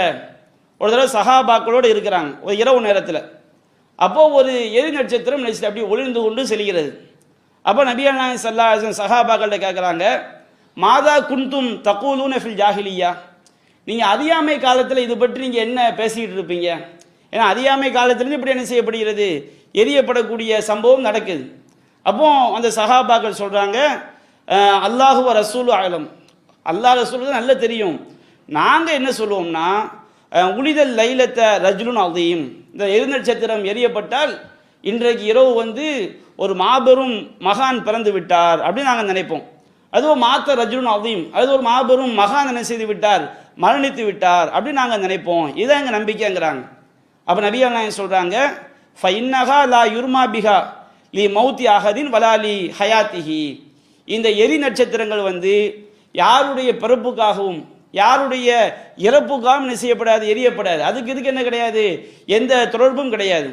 ஒரு தடவை சஹாபாக்களோடு இருக்கிறாங்க ஒரு இரவு நேரத்தில். அப்போது ஒரு எரி நட்சத்திரம் அப்படி ஒளிர்ந்து கொண்டு செல்கிறது. அப்போ நபிகள் நாயகம் ஸல்லல்லாஹு அலைஹி வஸல்லம் சஹாபாக்கள்கிட்ட கேட்குறாங்க, மாதா குன்தும் தகூலூன ஃபில் ஜாஹிலியா, நீங்கள் அறியாமை காலத்தில் இது பற்றி நீங்கள் என்ன பேசிக்கிட்டு இருப்பீங்க? ஏன்னா அறியாமை காலத்திலேருந்து இப்படி என்ன செய்யப்படுகிறது, எரியப்படக்கூடிய சம்பவம் நடக்குது. அப்போ அந்த சஹாபாக்கள் சொல்கிறாங்க, அல்லாஹு வ ரசூலு ஆலம், அல்லாஹ் ரசூல் தான் நல்லா தெரியும். நாங்கள் என்ன சொல்லுவோம்னா, உளிதல் லைலத்த ரஜுலுன் அலீம், இந்த எரிநட்சத்திரம் எரியப்பட்டால் இன்றைக்கு இரவு ஒரு மாபெரும் மகான் பிறந்து விட்டார் அப்படின்னு நாங்கள் நினைப்போம். அதுவும் மாத்த ரஜுலுன் அலீம், அது ஒரு மாபெரும் மகான் என்ன செய்து விட்டார், மரணித்து விட்டார் அப்படின்னு நாங்கள் நினைப்போம். இதான் எங்கள் நம்பிக்கைங்கிறாங்க. அப்போ நபிகள் நாயகம் சொல்கிறாங்க, ஃபஇன்னஹா லா யுர்மா பிஹா லி மௌத்தி அஹதின் வலா லி ஹயாத்திஹி, இந்த எரி நட்சத்திரங்கள் யாருடைய பிறப்புக்காகவும் யாருடைய இறப்புக்காகவும் என்ன செய்யப்படாது, எரியப்படாது. இதுக்கு என்ன கிடையாது, எந்த தொடர்பும் கிடையாது.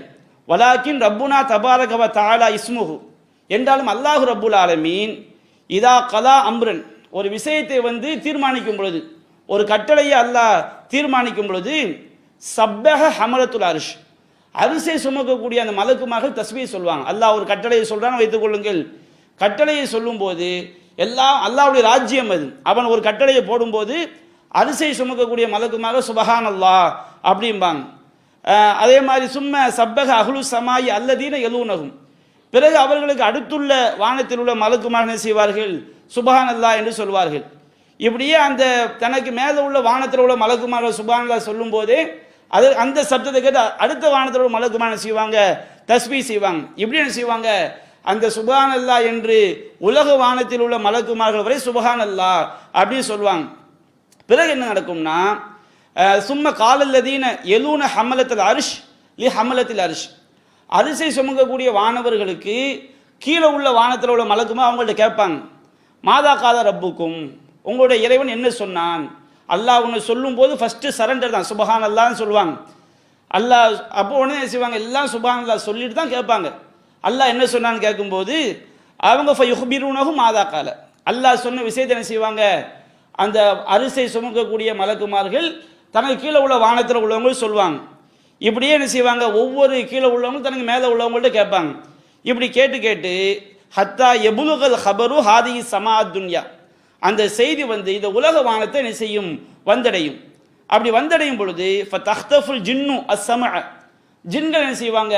வலாக்கின் ரப்புனா தபாரக வ தஆலா இஸ்முஹு, என்றாலும் அல்லாஹு ரப்புல் ஆலமீன் இதா கலா அம்ரன், ஒரு விஷயத்தை தீர்மானிக்கும் பொழுது, ஒரு கட்டளையை அல்லாஹ் தீர்மானிக்கும் பொழுது, சப்பஹ ஹமலத்துல் அர்ஷ், அரிசை சுமக்கக்கூடிய அந்த மலக்குமார்கள் தஸ்பீஹ் சொல்லுவாங்க. அல்லாஹ் ஒரு கட்டளையை சொல்றான்னு வைத்துக் கொள்ளுங்கள். கட்டளையை சொல்லும் போது எல்லாம் அல்லாஹ்வுடைய ராஜ்யம் அது. அவன் ஒரு கட்டளையை போடும்போது அரிசை சுமக்கக்கூடிய மலக்குமாக சுபஹான் அல்லாஹ் அப்படிம்பாங்க. அதே மாதிரி சும்ம சப்பக அஹ்லு சமாயி அல்லதீன எலூனகும், பிறகு அவர்களுக்கு அடுத்துள்ள வானத்தில் உள்ள மலக்குமார் என்ன செய்வார்கள், சுபஹான் அல்லாஹ் என்று சொல்வார்கள். இப்படியே அந்த தனக்கு மேலே உள்ள வானத்தில் உள்ள மலக்குமார்கள் சுபஹான் அல்லாஹ் சொல்லும் போதே அது அந்த சப்தத்தை கேட்டு அடுத்த வானத்தில் உள்ள மலக்குமார் செய்வாங்க, தஸ்பீ செய்வாங்க. இப்படி என்ன செய்வாங்க, அந்த சுபஹான் அல்லாஹ் என்று உலக வானத்தில் உள்ள மலக்குமார்கள் வரை சுபஹான் அல்லாஹ் அப்படின்னு சொல்லுவாங்க. பிறகு என்ன நடக்கும்னா, சும்ம காலல்லதீன எலூன ஹமலத்தில் அரிஷ் லி ஹமலத்தில் அரிஷ், அரிசை சுமங்கக்கூடிய வானவர்களுக்கு கீழே உள்ள வானத்தில் உள்ள மலக்குமா அவங்கள்ட்ட கேட்பாங்க, மாதா காத ரப்புக்கும், உங்களுடைய இறைவன் என்ன சொன்னான். அல்லாஹ் ஒன்று சொல்லும் போது ஃபர்ஸ்ட் சரண்டர் தான், சுபஹான் அல்லாஹ்னு சொல்லுவாங்க. அல்லாஹ் அப்போ உடனே செய்வாங்க, எல்லாம் சுபஹான் அல்லாஹ் சொல்லிட்டு தான் கேட்பாங்க. அல்லாஹ் என்ன சொன்னான்னு கேட்கும்போது அவங்க ஃபயுஹ்பிரூனஹு மாதா கால, அல்லாஹ் சொன்ன விஷயத்தை என்ன செய்வாங்க, அந்த அரிசை சுமக்கக்கூடிய மலக்குமார்கள் தனக்கு கீழே உள்ள வானத்தில் உள்ளவங்க சொல்லுவாங்க. இப்படியே என்ன செய்வாங்க, ஒவ்வொரு கீழே உள்ளவங்க தனக்கு மேலே உள்ளவங்கள்ட்ட கேட்பாங்க. இப்படி கேட்டு கேட்டு ஹத்தா எபுலுகல் ஹபரு ஹாதி சமா துன்யா, அந்த செய்தி வந்து இந்த உலக வானத்தை என்ன செய்யும், வந்தடையும். அப்படி வந்தடையும் பொழுது ஃபதஹ்தஃபுல் ஜின்னு அஸ்ஸமஅ, ஜின்கள் என்ன செய்வாங்க,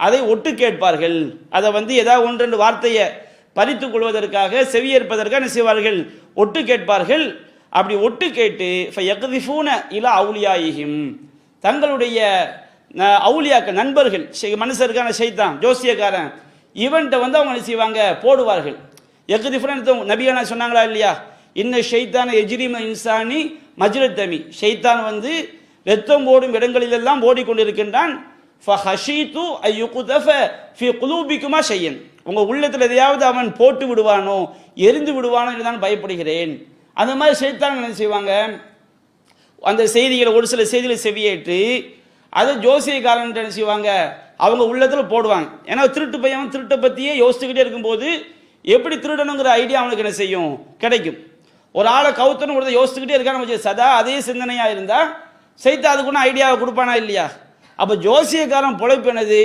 அதை ஒட்டு கேட்பார்கள். அதை வந்து ஏதாவது ஒன்று ரெண்டு வார்த்தையை பறித்து கொள்வதற்காக செவியேற்பதற்காக என்ன செய்வார்கள், ஒட்டு கேட்பார்கள். அப்படி ஒட்டு கேட்டு ஃபயக்திஃபூன இலா அவுலியாயிஹிம், தங்களுடைய அவுலியாக்கள் நண்பர்கள், மனுஷருக்கான ஷைத்தான் ஜோசியக்காரன், இவன்கிட்ட வந்து அவங்க என்ன செய்வாங்க, போடுவார்கள். எக்திஃபுன நபியானா சொன்னாங்களா இல்லையா, இன்ன ஷைத்தான எஜ்ரிம இன்சானி மஜ்ரத்தமி, ஷைத்தான் வந்து ரத்தம் ஓடும் இடங்களிலெல்லாம் ஓடிக்கொண்டிருக்கின்றான். ஃபஹஷீது அய்யுக்தஃப ஃபி குலூபிக்குமா ஷையன், உங்கள் உள்ளத்தில் எதையாவது அவன் போட்டு விடுவானோ எரிந்து விடுவானோ என்று நான் பயப்படுகிறேன். அந்த மாதிரி ஷைத்தான் என்ன செய்வாங்க, அந்த செய்திகளை ஒரு சில செய்திகளை செவியேற்று அதை ஜோசியக்காரன் என்ன செய்வாங்க, அவங்க உள்ளத்தில் போடுவாங்க. ஏன்னா திருட்டு பையன் திருட்டை பற்றியே யோசிச்சுக்கிட்டே இருக்கும்போது எப்படி திருடணுங்கிற ஐடியா அவனுக்கு என்ன செய்யும், கிடைக்கும். ஒரு ஆளை கவுத்தணும் ஒரு யோசிச்சுக்கிட்டே இருக்கான்னு சதா அதே சிந்தனையாக இருந்தால் சைத்தா அதுக்குன்னு ஐடியாவை கொடுப்பானா இல்லையா. அப்போ ஜோசியக்காரன் பொழைப்பு என்னது,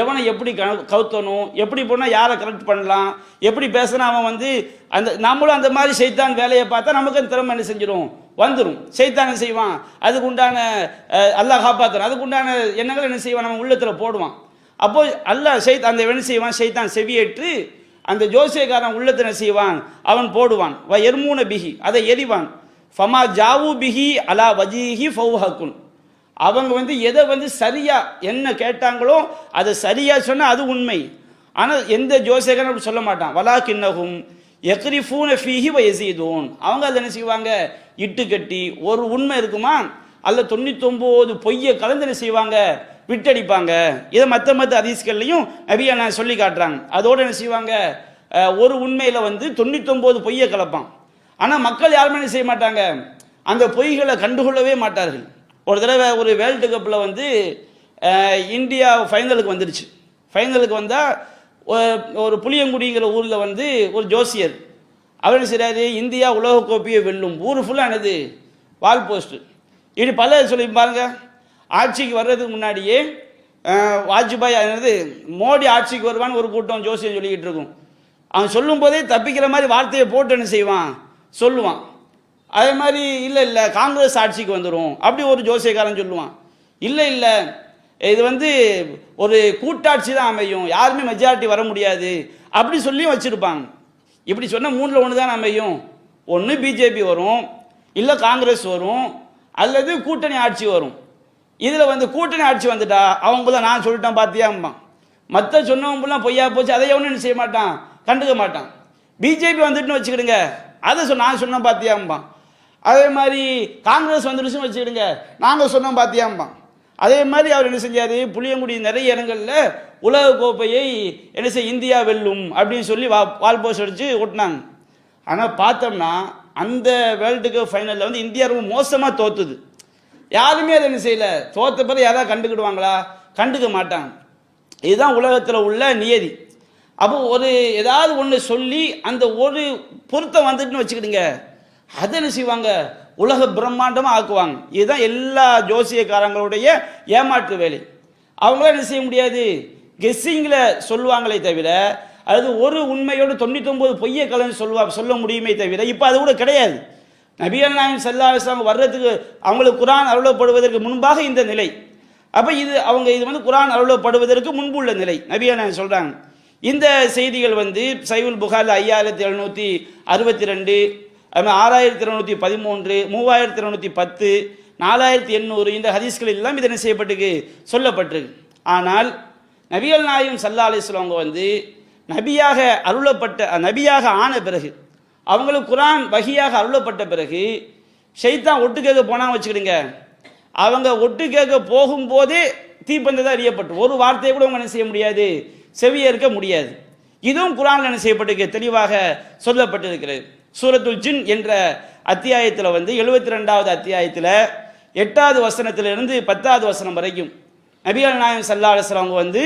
எவனை எப்படி கவுத்தணும், எப்படி போனால் யாரை கரெக்ட் பண்ணலாம், எப்படி பேசினா அவன் வந்து அந்த நம்மளும் அந்த மாதிரி சைத்தான் வேலையை பார்த்தா நமக்கு அந்த திறமை என்ன செஞ்சிடும், வந்துடும். சைத்தான் என்ன செய்வான், அதுக்கு உண்டான அல்லாஹ் காப்பாற்றணும், அதுக்கு உண்டான எண்ணங்கள் என்ன செய்வான், நம்ம உள்ளத்தில் போடுவான். அப்போ அல்லாஹ் அந்த என்ன செய்வான், சைத்தான் செவியேற்று அந்த ஜோசியக்காரன் உள்ளத்தை என்ன செய்வான், அவன் போடுவான். வ எர்மூன பிஹி, அதை எரிவான். ஃபமா ஜாவு பிஹி அலா வஜீஹி ஃபௌஹக்குன், அவங்க வந்து எதை வந்து சரியா என்ன கேட்டாங்களோ அதை சரியா சொன்னால் அது உண்மை. ஆனால் எந்த ஜோசியக்காரன் அப்படி சொல்ல மாட்டான். வலாக்கின்னஹும் யக்ரிஃபூன ஃபீஹி வ யஸீதூன், அவங்க அதை என்ன செய்வாங்க, இட்டு கட்டி ஒரு உண்மை இருக்குமா அல்ல 99 பொய்யை கலந்து என்ன செய்வாங்க, விட்டடிப்பாங்க. இதை மற்ற ஹதீஸ்கள்லையும் நபியா நான் சொல்லி காட்டுறாங்க. அதோடு என்ன செய்வாங்க, ஒரு உண்மையில் வந்து 99 பொய்யை கலப்பான். ஆனால் மக்கள் யாருமே என்ன செய்ய மாட்டாங்க, அந்த பொய்களை கண்டுகொள்ளவே மாட்டார்கள். ஒரு தடவை ஒரு வேர்ல்டு கப்பில் வந்து இந்தியா ஃபைனலுக்கு வந்துடுச்சு. ஃபைனலுக்கு வந்தால் ஒரு புளியங்குடிங்கிற ஊரில் வந்து ஒரு ஜோசியர் அவர் என்ன செய்கிறாரு, இந்தியா உலக கோப்பையை வெல்லும், ஊர் ஃபுல்லாக என்னது வால் போஸ்ட்டு. இப்படி பல சொல்லி பாருங்க. ஆட்சிக்கு வர்றதுக்கு முன்னாடியே வாஜ்பாய் என்னது மோடி ஆட்சிக்கு வருவான்னு ஒரு கூட்டம் ஜோசியம் சொல்லிக்கிட்டு இருக்கும். அவன் சொல்லும் போதே தப்பிக்கிற மாதிரி வார்த்தையை போட்டு என்ன செய்வான், சொல்லுவான். அதே மாதிரி இல்லை இல்லை காங்கிரஸ் ஆட்சிக்கு வந்துடும் அப்படி ஒரு ஜோசியக்காரன் சொல்லுவான். இல்லை இல்லை இது வந்து ஒரு கூட்டாட்சி தான் அமையும், யாருமே மெஜாரிட்டி வர முடியாது அப்படி சொல்லியும் வச்சுருப்பாங்க. இப்படி சொன்னால் 3ல் 1 தான் அமையும், ஒன்று பிஜேபி வரும், இல்லை காங்கிரஸ் வரும், அல்லது கூட்டணி ஆட்சி வரும். இதில் வந்து கூட்டணி ஆட்சி வந்துட்டா அவங்க தான் நான் சொல்லிட்டேன் பார்த்தியாம்பான். மற்ற சொன்னவங்கலாம் பொய்யா போச்சு அதை எவனும் என்ன செய்ய மாட்டான், கண்டுக்க மாட்டான். பிஜேபி வந்துட்டுன்னு வச்சுக்கிடுங்க, அதை நான் சொன்னேன் பார்த்தியாம்பான். அதே மாதிரி காங்கிரஸ் வந்துடுச்சுன்னு வச்சுக்கிடுங்க, நாங்கள் சொன்னோம் பார்த்தியாம்பான். அதே மாதிரி அவர் என்ன செஞ்சார், புளியங்குடி நிறைய இடங்களில் உலக கோப்பையை என்ன செய்ய இந்தியா வெல்லும் அப்படின்னு சொல்லி வால் போஸ்ட் அடித்து ஓட்டினாங்க. ஆனால் பார்த்தோம்னா அந்த வேர்ல்டு கப் ஃபைனலில் வந்து இந்தியா ரொம்ப மோசமாக தோத்துது. யாருமே அதை என்ன செய்யலை, தோத்த பிறகு யாராவது கண்டுக்கிடுவாங்களா, கண்டுக்க மாட்டாங்க. இதுதான் உலகத்தில் உள்ள நியதி. அப்போ ஒரு ஏதாவது ஒன்று சொல்லி அந்த ஒரு பொருத்தம் வந்துட்டுன்னு வச்சுக்கிடுங்க, அதை என்ன செய்வாங்க, உலக பிரம்மாண்டமாக ஆக்குவாங்க. இதுதான் எல்லா ஜோசியக்காரங்களுடைய ஏமாற்று வேலை. அவங்களாம் என்ன செய்ய முடியாது, கெஸ்ஸிங்கில் சொல்லுவாங்களே தவிர அது ஒரு உண்மையோடு 99 பொய்யை கலந்து சொல்ல முடியுமே தவிர இப்போ அது கூட கிடையாது. நபிகள் நாயகம் ஸல்லல்லாஹு அலைஹி வஸல்லம் வர்றதுக்கு அவங்களுக்கு குர்ஆன் அருளப்படுவதற்கு முன்பாக இந்த நிலை. அப்போ இது வந்து குர்ஆன் அருளப்படுவதற்கு முன்பு உள்ள நிலை. நபிகள் நாயகம் சொல்கிறாங்க, இந்த செய்திகள் வந்து சைவுல் புகாரில் 5762, 6213, 3210, 4800 இந்த ஹதீஸ்கள் எல்லாம் இது என்ன செய்யப்பட்டிருக்கு, சொல்லப்பட்டிருக்கு. ஆனால் நபிகள் நாயகம் ஸல்லல்லாஹு அலைஹி வஸல்லம் அவங்க வந்து நபியாக ஆன பிறகு, அவங்களுக்கு குர்ஆன் வஹியாக அருளப்பட்ட பிறகு ஷைத்தான் ஒட்டு கேட்க போனான்னு வச்சுக்கிடுங்க, அவங்க ஒட்டு கேட்க போகும்போதே தீப்பந்தத்தை அறியப்பட்டு ஒரு வார்த்தையை கூட அவங்க என்ன செய்ய முடியாது, செவியேற்க முடியாது. இதுவும் குர்ஆனில் என்ன செய்யப்பட்டிருக்கு, தெளிவாக சொல்லப்பட்டிருக்கிறது. சூரத்துல் ஜின் என்ற அத்தியாயத்தில் வந்து 72வது அத்தியாயத்தில் 8வது வசனத்திலிருந்து 10வது வசனம் வரைக்கும் நபிகள் நாயகம் ஸல்லல்லாஹு அலைஹி வஸல்லம் அவங்க வந்து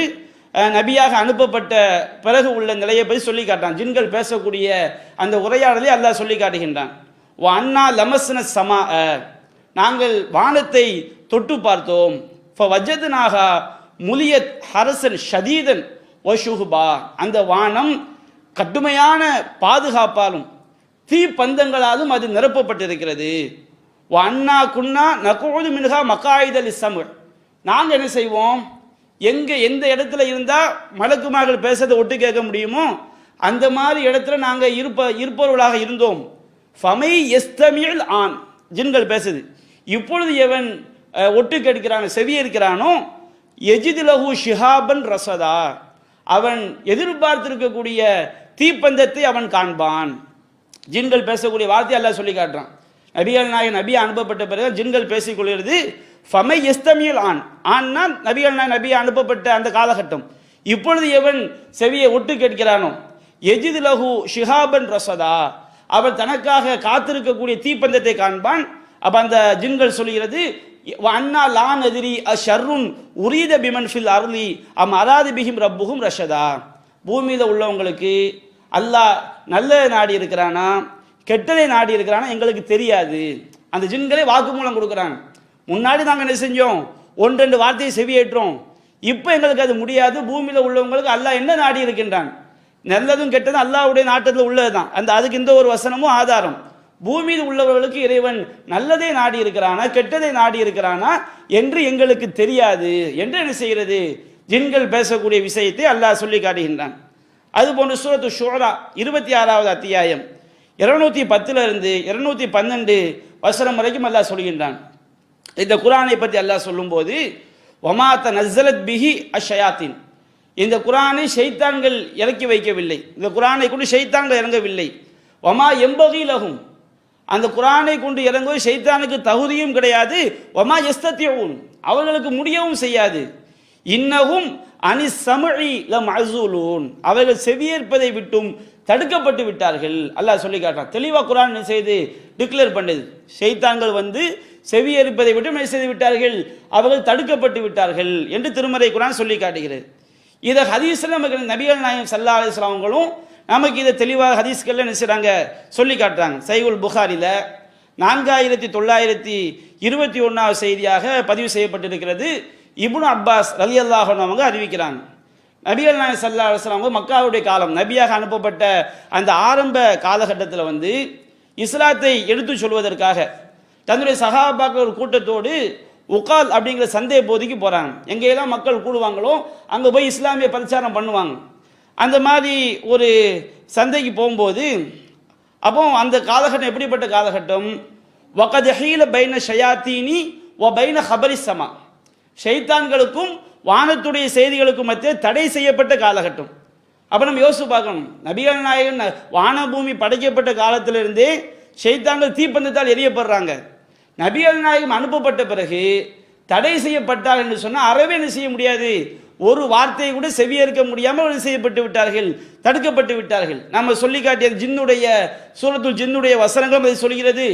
நபியாக அனுப்பப்பட்ட பிறகு உள்ள நிலையை பற்றி சொல்லி காட்டான். ஜின்கள் பேசக்கூடிய அந்த உரையாடலை அல்லாஹ் சொல்லி காட்டுகின்றான். அண்ணா லமஸ்ன சமா, நாங்கள் வானத்தை தொட்டு பார்த்தோம். வஜத்னாஹா முலியத் ஹரசன் ஷதீதன் வஷுஹ்பா, அந்த வானம் கடுமையான பாதுகாப்பாலும் தீப்பந்தங்களாலும் அது நிரப்பப்பட்டிருக்கிறது. அண்ணா குன்னா நகூது மின்ஹா மகாயிதல் இஸ்ஸம், நாங்கள் என்ன செய்வோம், எந்த இடத்துல இருந்தால் மலக்குமார்கள் பேசுறதை ஒட்டு கேட்க முடியுமோ அந்த மாதிரி இடத்துல நாங்கள் இருப்பவர்களாக இருந்தோம். ஃபமை எஸ்தமியல் ஆன், ஜின்கள் பேசுது, இப்பொழுது எவன் ஒட்டு கேட்கிறானோ செவியேற்கிறானோ எஜிதுலஹு ஷிஹாபன் ரசதா, அவன் எதிர்பார்த்திருக்கக்கூடிய தீப்பந்தத்தை அவன் காண்பான். ஜின்கள் பேசக்கூடிய வார்த்தை அல்லாஹ் சொல்லி காட்டுறான். நபிகள் நாயகம் நபியை அனுப்பப்பட்ட பிறகு ஜின்கள் பேசிக்கொள்கிறது. ஃபமை எஸ்தமியல் ஆன், ஆன்னா நபிகள் நாயகம் நபியை அனுப்பப்பட்ட அந்த காலகட்டம். இப்பொழுது எவன் செவியை ஒட்டு கேட்கிறானோ எஜிதுலஹு ஷிஹாபன் ரசதா, அவன் தனக்காக காத்திருக்கக்கூடிய தீப்பந்தத்தை காண்பான். அப்ப அந்த ஜின்கள் சொல்கிறது, அண்ணா லான் எதிரி அஷர்ருன் உரீத பிமன் ஃபில் அர்லி அம் அராது பிஹிம் ரப்புஹும் ரஷதா, பூமியில் உள்ளவங்களுக்கு அல்லாஹ் நல்லதை நாடி இருக்கிறானா கெட்டதை நாடி இருக்கிறானா எங்களுக்கு தெரியாது. அந்த ஜின்களே வாக்குமூலம் கொடுக்குறாங்க. முன்னாடி நாங்கள் என்ன செஞ்சோம், 1-2 வார்த்தையை செவியேற்றோம், இப்போ எங்களுக்கு அது முடியாது. பூமியில் உள்ளவங்களுக்கு அல்லாஹ் என்ன நாடி இருக்கின்றான், நல்லதும் கெட்டதும் அல்லாஹ்வுடைய நாட்டத்தில் உள்ளது தான். அதுக்கு இந்த ஒரு வசனமும் ஆதாரம். பூமியில் உள்ளவர்களுக்கு இறைவன் நல்லதை நாடி இருக்கிறானா கெட்டதை நாடி இருக்கிறானா என்று எங்களுக்கு தெரியாது என்று என்ன செய்கிறது, ஜின்கள் பேசக்கூடிய விஷயத்தை அல்லாஹ் சொல்லி காட்டுகின்றான். அதுபோன்று சூரத்து ஷூரா 26வது அத்தியாயம் 210 212 வசனம் வரைக்கும் அல்லாஹ் சொல்கின்றான். இந்த குர்ஆனை பற்றி அல்லாஹ் சொல்லும்போது, வமாத்த நஸ்ஸலத் பிஹி அஷ்ஷயாத்தின், இந்த குர்ஆனை ஷைத்தான்கள் இறக்கி வைக்கவில்லை, இந்த குர்ஆனை கொண்டு ஷைத்தான்கள் இறங்கவில்லை. வமா எம்பகீலஹும், அந்த குர்ஆனை கொண்டு இறங்குவது ஷைத்தானுக்கு தகுதியும் கிடையாது. வமா யஸ்தத்தியூன், அவர்களுக்கு முடியவும் செய்யாது. இன்னஹும் அனி ஸம்இ லமஅஸூலூன், அவர்கள் செவியேற்பதை விட்டும் தடுக்கப்பட்டு விட்டார்கள். அல்லாஹ் சொல்லி காட்டுறான். தெளிவாக குர்ஆன் செய்து டிக்ளேர் பண்ணது, ஷைத்தான்கள் வந்து செவியேற்பதை விட்டு என்ன செய்து விட்டார்கள், அவர்கள் தடுக்கப்பட்டு விட்டார்கள் என்று திருமறை குர்ஆன் சொல்லி காட்டுகிறது. இதை ஹதீஸில் நமக்கு நபிகள் நாயகம் ஸல்லல்லாஹு அலைஹி வஸல்லம் அவங்களும் நமக்கு இதை தெளிவாக ஹதீஸ்கள் என்ன செய்கிறாங்க, சொல்லி காட்டுறாங்க. சஹீஹுல் புகாரில் 4921வது செய்தியாக பதிவு செய்யப்பட்டிருக்கிறது. இப்னு அப்பாஸ் ரலியல்லாஹு அன்ஹு அவங்க அறிவிக்கிறாங்க, நபிகள் நாயகம் ஸல்லல்லாஹு அலைஹி வஸல்லம் அவங்க மக்காவுடைய காலம், நபியாக அனுப்பப்பட்ட அந்த ஆரம்ப காலகட்டத்தில் வந்து இஸ்லாத்தை எடுத்து சொல்வதற்காக தன்னுடைய சஹாபாக்கள் ஒரு கூட்டத்தோடு உகால் அப்படிங்கிற சந்தை போதிக்கு போகிறாங்க. எங்கெல்லாம் மக்கள் கூடுவாங்களோ அங்கே போய் இஸ்லாமிய பிரச்சாரம் பண்ணுவாங்க. அந்த மாதிரி ஒரு சந்தைக்கு போகும்போது, அப்போ அந்த காலகட்டம் எப்படிப்பட்ட காலகட்டம், வகத் ஹீல பைன ஷயாத்தீனி வ பைன ஹபரி சமா, ஷைத்தான்களுக்கும் வானத்துடைய செய்திகளுக்கும் மத்திய தடை செய்யப்பட்ட காலகட்டம். அப்போ நம்ம யோசிச்சு பார்க்கணும், நபிகள் நாயகன் வான பூமி படைக்கப்பட்ட காலத்திலிருந்தே ஷைத்தான்கள் தீப்பந்தத்தால் எரியப்படுறாங்க. நபிகள் நாயகம் அனுப்பப்பட்ட பிறகு தடை செய்யப்பட்டார் என்று சொன்னால் அறவே என்ன செய்ய முடியாது, ஒரு வார்த்தையை கூட செவியேற்க முடியாமல் செய்யப்பட்டு விட்டார்கள், தடுக்கப்பட்டு விட்டார்கள். நம்ம சொல்லி காட்டிய ஜின்னுடைய சூரத்துல் ஜின்னுடைய வசனங்களும் அதை சொல்கிறது,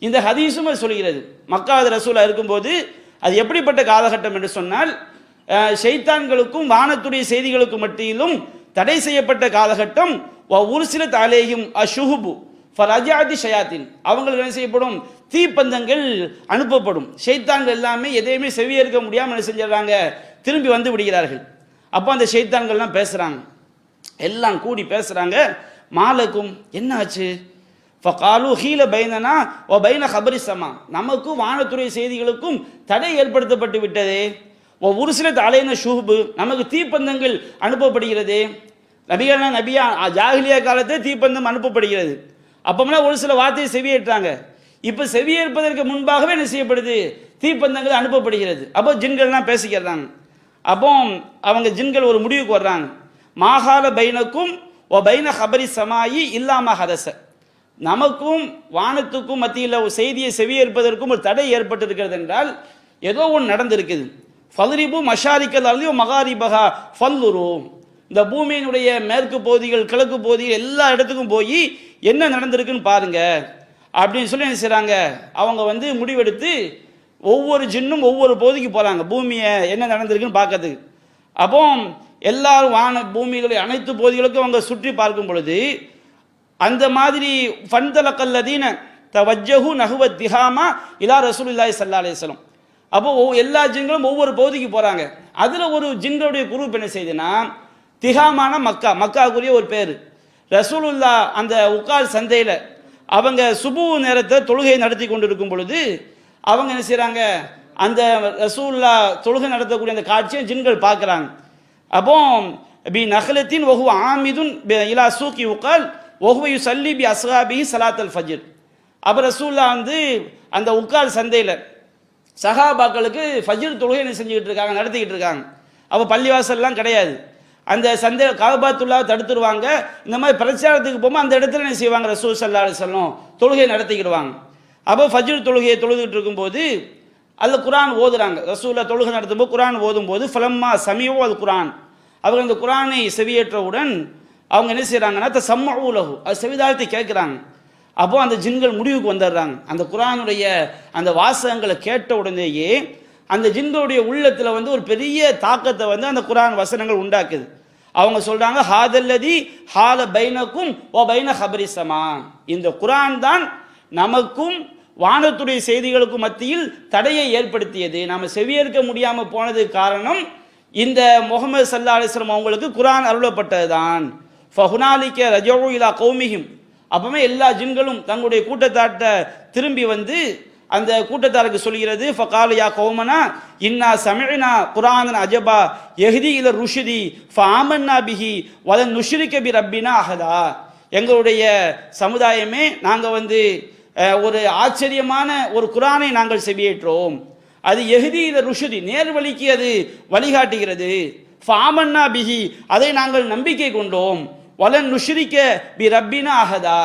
இந்த ஹதீஸும் அது சொல்கிறது. மக்காவது ரசூலா இருக்கும்போது அது எப்படிப்பட்ட காலகட்டம் என்று சொன்னால், ஷைத்தான்களுக்கும் வானத்துடைய செய்திகளுக்கும் மத்தியிலும் தடை செய்யப்பட்ட காலகட்டம். உர்சிலத் அலைஹிம் அஷுஹுபு ஃபரஜாதி ஷயாத்தின், அவங்களுக்கு என்ன செய்யப்படும், தீப்பந்தங்கள் அனுப்பப்படும். ஷைத்தான்கள் எல்லாமே எதையுமே செவியேற்க முடியாமல் என்ன செஞ்சிடறாங்க, திரும்பி வந்து விடுகிறார்கள். அப்போ அந்த ஷைத்தான்கள்லாம் பேசுகிறாங்க, எல்லாம் கூடி பேசுகிறாங்க. மாலக்கும் என்ன ஆச்சு, ஃபகாலு ஹீல பைனனா ஓ பைன ஹபரி சமா, நமக்கும் வானத்துறை செய்திகளுக்கும் தடை ஏற்படுத்தப்பட்டு விட்டதே. ஓ உருசிலத் அலைன ஷூஹுபு, நமக்கு தீப்பந்தங்கள் அனுப்பப்படுகிறது. நபியா ஜாகிலியா காலத்தில் தீப்பந்தம் அனுப்பப்படுகிறது. அப்போம்னா ஒரு சில வார்த்தையை செவியேற்றாங்க. இப்போ செவியேற்பதற்கு முன்பாகவே என்ன செய்யப்படுது, தீப்பந்தங்கள் அனுப்பப்படுகிறது. அப்போ ஜின்கள்லாம் பேசிக்கிறாங்க. அப்போ அவங்க ஜின்கள் ஒரு முடிவுக்கு வர்றாங்க. மாகால பைனக்கும் ஓ பைன ஹபரி சமாயி இல்லாம ஹதச, நமக்கும் வானத்துக்கும் மத்தியில் ஒரு செய்தியை செவியேற்பதற்கும் ஒரு தடை ஏற்பட்டிருக்கிறது என்றால் ஏதோ ஒன்று நடந்திருக்குது. ஃபல்ரிபு மஷாரிக்கல் அல்லியோ மகாரிபகா ஃபல்லுரு, இந்த பூமியினுடைய மேற்கு பகுதிகள் கிழக்கு பகுதிகள் எல்லா இடத்துக்கும் போய் என்ன நடந்திருக்குன்னு பாருங்க அப்படின்னு சொல்லி என்ன செய்கிறாங்க, அவங்க வந்து முடிவெடுத்து ஒவ்வொரு ஜின்னும் ஒவ்வொரு பகுதிக்கு போகிறாங்க பூமியை என்ன நடந்திருக்குன்னு பார்க்கறதுக்கு. அப்போ எல்லாரும் வான பூமிகளுடைய அனைத்து பகுதிகளுக்கும் அவங்க சுற்றி பார்க்கும் பொழுது அந்த மாதிரி ஃபன்தலக்கல்லதீன தவஜ்ஜஹு நஹ்வத் திஹாமா இலா ரசூலுல்லாஹி ஸல்லல்லாஹு அலைஹி வஸல்லம். அப்போ எல்லா ஜின்களும் ஒவ்வொரு பகுதிக்கு போகிறாங்க. அதில் ஒரு ஜின்களுடைய குரூப் என்ன செய்யுதுன்னா, திஹாமான மக்காவுக்குரிய ஒரு பேர். ரசூலுல்லா அந்த உக்கால் சந்தையில் அவங்க சுபு நேரத்தில் தொழுகை நடத்தி கொண்டு இருக்கும் பொழுது அவங்க என்ன செய்கிறாங்க, அந்த ரசூலுல்லா தொழுகை நடத்தக்கூடிய அந்த காட்சியை ஜின்கள் பார்க்குறாங்க. அப்போ பி நஹ்லத்தின் ஒஹு ஆமிதுன் இலா சூக்கி உக்கால் ஒஹுவையு சல்லி பி அஸ்ஹாபி சலாத்தல் ஃபஜ்ர். அப்போ ரசூலுல்லா வந்து அந்த உக்கால் சந்தையில் சஹாபாக்களுக்கு ஃபஜ்ர் தொழுகை என்ன செஞ்சுக்கிட்டு இருக்காங்க, நடத்திக்கிட்டு இருக்காங்க. அப்போ பள்ளிவாசல்லாம் கிடையாது. அந்த சந்தை காபாத்துல்லாவை தடுத்துருவாங்க. இந்த மாதிரி பிரச்சாரத்துக்கு போகும்போது அந்த இடத்துல என்ன செய்வாங்க, ரசூல் ஸல்லல்லாஹு அலைஹி வஸல்லம் தொழுகை நடத்திக்கிடுவாங்க. அப்போ ஃபஜ்ர் தொழுகையை தொழுதுகிட்டு இருக்கும்போது அதில் குரான் ஓதுறாங்க. ரசூல்லா தொழுகை நடத்தும்போது குரான் ஓதும்போது ஃபலம்மா சமியோ அது குரான், அவங்க அந்த குரானை செவியேற்றவுடன் அவங்க என்ன செய்கிறாங்கன்னா சம்மஉ லஹு, அது செவிதாழ்த்தி கேட்குறாங்க. அப்போ அந்த ஜின்கள் முடிவுக்கு வந்துடுறாங்க. அந்த குரானுடைய அந்த வாசகங்களை கேட்ட உடனேயே அந்த ஜின்களுடைய உள்ளத்தில் வந்து ஒரு பெரிய தாக்கத்தை வந்து அந்த குரான் வசனங்கள் உண்டாக்குது. அவங்க சொல்றாங்க, ஹாதல்லதி ஹால பைனக்கும் ஓ பைன ஹபரி சமா, இந்த குரான் தான் நமக்கும் வானத்துடைய செய்திகளுக்கும் மத்தியில் தடையை ஏற்படுத்தியது. நாம செவியேற்க முடியாமல் போனதுக்கு காரணம் இந்த முஹம்மது ஸல்லல்லாஹு அலைஹி வஸல்லம் அவங்களுக்கு குரான் அருளப்பட்டதுதான். ஃபஹுனாலிக ரஜஉ இலா கௌமிஹிம், அப்பவே எல்லா ஜின்களும் தங்களுடைய கூட்டத்தாட்ட திரும்பி வந்து அந்த கூட்டத்தாருக்கு சொல்கிறது, ஃபகால யா கௌமனா இன்னா சமிஅனா குர்ஆனன் அஜபா யஹ்தி இல ருஷ்தி ஃபஆமன்னா பிஹி வலன் நுஷ்ரிக பி ரப்பினா அஹதா, எங்களுடைய சமுதாயமே நாங்கள் வந்து ஒரு ஆச்சரியமான ஒரு குர்ஆனை நாங்கள் செவியேற்றோம், அது யஹ்தி இல ருஷ்தி நேர்வழிக்கு அது வழிகாட்டுகிறது, ஃபஆமன்னா பிஹி அதை நாங்கள் நம்பிக்கை கொண்டோம், வலன் நுஷ்ரிக பி ரப்பினா அஹதா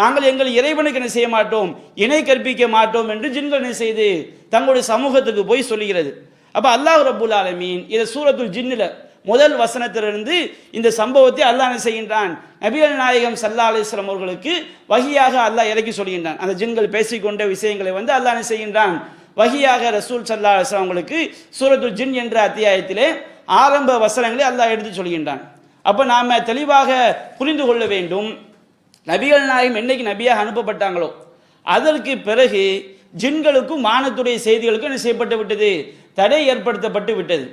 நாங்கள் எங்கள் இறைவனுக்கு என்ன செய்ய மாட்டோம், இணை கற்பிக்க மாட்டோம் என்று ஜின்கள் என்ன செய்து தங்களுடைய சமூகத்துக்கு போய் சொல்லுகிறது. அப்போ அல்லாஹ் ரப்புல் ஆலமீன் இதை சூரத்துல் ஜின்னில் முதல் வசனத்திலிருந்து இந்த சம்பவத்தை அல்லாஹ் என்ன செய்கின்றான், நபிகள் நாயகம் ஸல்லல்லாஹு அலைஹி வஸல்லம் அவர்களுக்கு வஹியாக அல்லாஹ் இறக்கி சொல்கின்றான். அந்த ஜின்கள் பேசிக்கொண்ட விஷயங்களை வந்து அல்லாஹ் என்ன செய்கின்றான், வஹியாக ரசூல் ஸல்லல்லாஹு அலைஹி வஸல்லம் அவங்களுக்கு சூரத்துல் ஜின் என்ற அத்தியாயத்திலே ஆரம்ப வசனங்களை அல்லாஹ் எடுத்து சொல்கின்றான். அப்போ நாம் தெளிவாக புரிந்து கொள்ள வேண்டும், நபிகள் நாயகம் என்னைக்கு நபியாக அனுப்பப்பட்டாங்களோ அதற்கு பிறகு ஜின்களுக்கும் வானத்துடைய செய்திகளுக்கும் என்ன செய்யப்பட்டு விட்டது, தடை ஏற்படுத்தப்பட்டு விட்டது.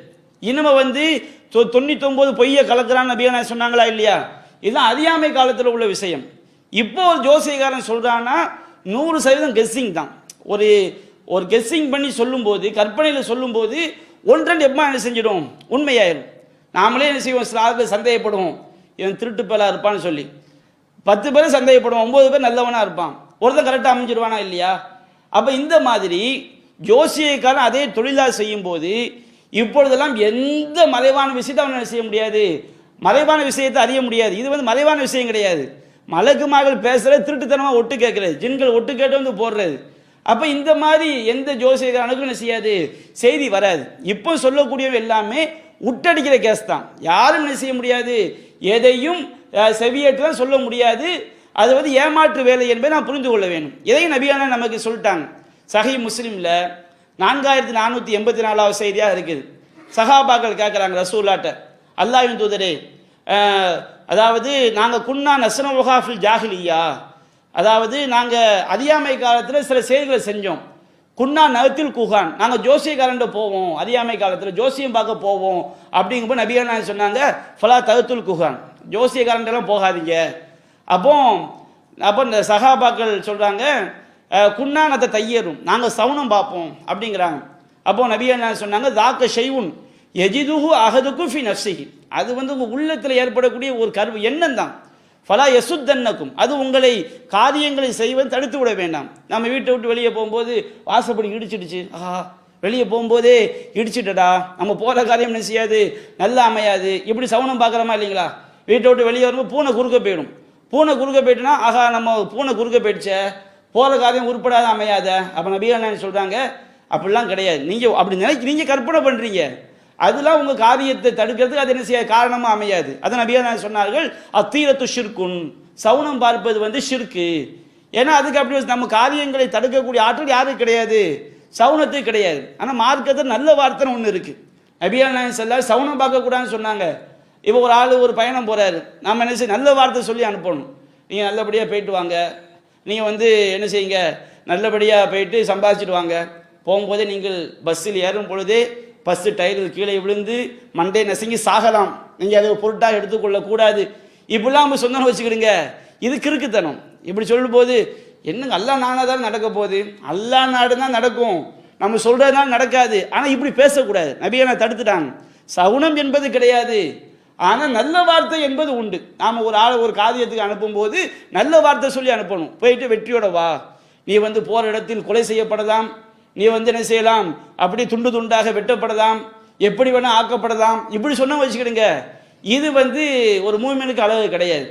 இனிமே வந்து 99 பொய்யை கலக்கிறான்னு நபிகள் நாயகம் சொன்னாங்களா இல்லையா, இதுதான் அறியாமை காலத்தில் உள்ள விஷயம். இப்போ ஒரு ஜோசியக்காரன் சொல்றான்னா 100% கெஸ்ஸிங் தான். ஒரு கெஸ்ஸிங் பண்ணி சொல்லும்போது, கற்பனையில் சொல்லும்போது ஒன்றெண்டு எப்பமா என்ன செஞ்சிடும், உண்மையாயிரும். நாமளே என்ன செய்வோம், சில ஆட்கள் சந்தேகப்படுவோம், இவன் திருட்டு பேலா இருப்பான்னு சொல்லி 10 பேர் சந்தேகப்படுவோம், 9 பேர் நல்லவனா இருப்பான், ஒருத்தன் கரெக்டாக அமைஞ்சிருவானா இல்லையா. அப்போ இந்த மாதிரி ஜோசியக்காரன் அதே தொழிலாக செய்யும் போது இப்பொழுதெல்லாம் எந்த மறைவான விஷயத்தை அவனை செய்ய முடியாது, மறைவான விஷயத்தை அறிய முடியாது. இது வந்து மறைவான விஷயம் கிடையாது, மலக்குமார்கள் பேசுறது திருட்டுத்தனமாக ஒட்டு கேட்கறது, ஜின்கள் ஒட்டு கேட்டு வந்து போடுறது. அப்போ இந்த மாதிரி எந்த ஜோசியக்காரனுக்கும் என்ன செய்யாது, செய்தி வராது. இப்போ சொல்லக்கூடியவை எல்லாமே உட்டடிக்கிற கேஸ் தான், யாரும் என்ன செய்ய முடியாது, எதையும் செவியேற்று தான் சொல்ல முடியாது. அது வந்து ஏமாற்று வேலை என்பதை நான் புரிந்து கொள்ள வேண்டும். இதையும் நபியான நமக்கு சொல்லிட்டாங்க. சஹீஹ் முஸ்லிமில் 4484வது செய்தியாக இருக்குது. சஹாபாக்கள் கேட்குறாங்க ரசூலாட்ட, அல்லாஹ்வின் தூதரே, அதாவது நாங்கள் குன்னா நஸ்ன வஹாஃபில் ஜாஹிலியா, அதாவது நாங்கள் அறியாமை காலத்தில் சில செயல்களை செஞ்சோம். குன்னா நகத்தில் குஹான், நாங்கள் ஜோசியக்காரன்ட்ட போவோம், அறியாமை காலத்தில் ஜோசியம் பார்க்க போவோம். அப்படிங்கும்போது நபிகள் சொன்னாங்க, ஃபலா தகத்துல் குஹான், ஜோசியக்காரன்ட்டெல்லாம் போகாதீங்க. அப்போ இந்த சஹாபாக்கள் சொல்கிறாங்க, குன்னானத்தை தையரும், நாங்கள் சவுனம் பார்ப்போம் அப்படிங்கிறாங்க. அப்போ நபிகள் சொன்னாங்க, தாக்க ஷைவுன் எஜிதுஹு அஹதுக்கும் ஃபி நஃப்ஸிஹி, அது வந்து உங்கள் உள்ளத்தில் ஏற்படக்கூடிய ஒரு எண்ணம் தான். ஃபலா யசுத்தன்னக்கும், அது உங்களை காரியங்களை செய்வது தடுத்து விட வேண்டாம். நம்ம வீட்டை விட்டு வெளியே போகும்போது வாசப்படி இடிச்சிடுச்சு, வெளியே போகும்போதே இடிச்சிட்டடா, நம்ம போகிற காரியம் என்ன செய்யாது, நல்லா அமையாது, இப்படி சவுனம் பார்க்குறோமா இல்லைங்களா? வீட்டை விட்டு வெளியே வரும்போது பூனை குறுக்க போயிடும். பூனை குறுக்க போயிட்டுனா நம்ம பூனை குறுக்க போயிடுச்ச, போகிற காரியம் உருப்படாத அமையாத. அப்போ நபிகள் சொல்கிறாங்க, அப்படிலாம் கிடையாது. நீங்கள் அப்படி நீங்கள் கற்பனை பண்ணுறீங்க, அதெல்லாம் உங்கள் காரியத்தை தடுக்கிறதுக்கு அது என்ன செய்ய காரணமாக அமையாது. அதை நபிகள் சொன்னார்கள், அத்தீரத்து ஷிர்குன், சவுனம் பார்ப்பது வந்து ஷிர்கு. ஏன்னா அதுக்கு அப்படி நம்ம காரியங்களை தடுக்கக்கூடிய ஆற்றல் யாருக்கு கிடையாது, சவுனத்துக்கு கிடையாது. ஆனால் மார்க்கத்தில் நல்ல வார்த்தை ஒன்று இருக்குது. நபிகள் சொல்லாது சவுனம் பார்க்கக்கூடாதுன்னு சொன்னாங்க. இப்போ ஒரு ஆள் ஒரு பயணம் போகிறாரு, நம்ம என்ன செய்ய நல்ல வார்த்தை சொல்லி அனுப்பணும். நீங்கள் நல்லபடியாக போயிட்டு வாங்க, நீங்கள் வந்து என்ன செய்யுங்க, நல்லபடியாக போயிட்டு சம்பாதிச்சுட்டு வாங்க. போகும்போதே நீங்கள் பஸ்ஸில் ஏறும் பொழுதே பஸ்ஸு டயரில் கீழே விழுந்து மண்டே நசுங்கி சாகலாம், நீங்கள் அதை பொருட்டாக எடுத்துக்கொள்ளக்கூடாது. இப்படிலாம் நம்ம சொந்தம் வச்சுக்கிடுங்க, இது கிறுக்குத்தனம். இப்படி சொல்லும்போது என்னங்க அல்லா நானாக தான் நடக்க போகுது, அல்லா நாடு தான் நடக்கும், நம்ம சொல்கிறதுனால நடக்காது. ஆனால் இப்படி பேசக்கூடாது, நபியை நான் தடுத்துட்டாங்க. சவுனம் என்பது கிடையாது, ஆனால் நல்ல வார்த்தை என்பது உண்டு. நாம் ஒரு ஆள் ஒரு காரியத்துக்கு அனுப்பும்போது நல்ல வார்த்தை சொல்லி அனுப்பணும். போயிட்டு வெற்றியோட வா, நீ வந்து போகிற இடத்தில் கொலை செய்யப்படலாம், நீ வந்து என்ன செய்யலாம், அப்படி துண்டு துண்டாக வெட்டப்படலாம், எப்படி வேணால் ஆக்கப்படலாம், இப்படி சொன்ன வச்சுக்கிடுங்க. இது வந்து ஒரு மூமெண்ட்டுக்கு அளவு கிடையாது.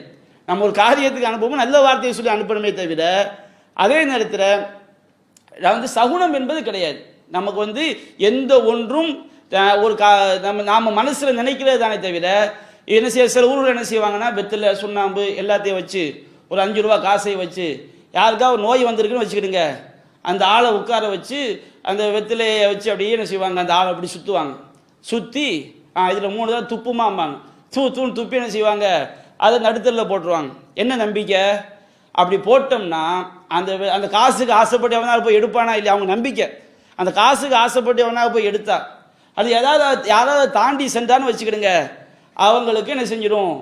நம்ம ஒரு காரியத்துக்கு அனுப்பும்போது நல்ல வார்த்தையை சொல்லி அனுப்பணுமே தவிர அதே நேரத்தில் வந்து சகுனம் என்பது கிடையாது. நமக்கு வந்து எந்த ஒன்றும் ஒரு நாம் மனசில் நினைக்கிறது தானே தவிர என்ன செய்ய, சில ஊரில் என்ன செய்வாங்கன்னா வெத்தில சுண்ணாம்பு எல்லாத்தையும் வச்சு ஒரு 5 ரூபா காசை வச்சு யாருக்கா ஒரு நோய் வந்திருக்குன்னு வச்சுக்கிடுங்க, அந்த ஆளை உட்கார வச்சு அந்த வெத்திலையை வச்சு அப்படியே என்ன செய்வாங்க, அந்த ஆளை அப்படி சுற்றுவாங்க. சுற்றி இதில் 3 தான் துப்புமாம்பாங்க, தூன்னு துப்பி என்ன செய்வாங்க, அதை நடுத்தரில் போட்டுருவாங்க. என்ன நம்பிக்கை, அப்படி போட்டோம்னா அந்த அந்த காசுக்கு ஆசைப்பட்டு எவனால் போய் எடுப்பானா இல்லை, அவங்க நம்பிக்கை அந்த காசுக்கு ஆசைப்பட்டு எவனால் போய் எடுத்தா அது யாராவது தாண்டி சென்றான்னு வச்சுக்கிடுங்க, அவங்களுக்கு என்ன செஞ்சிடும்,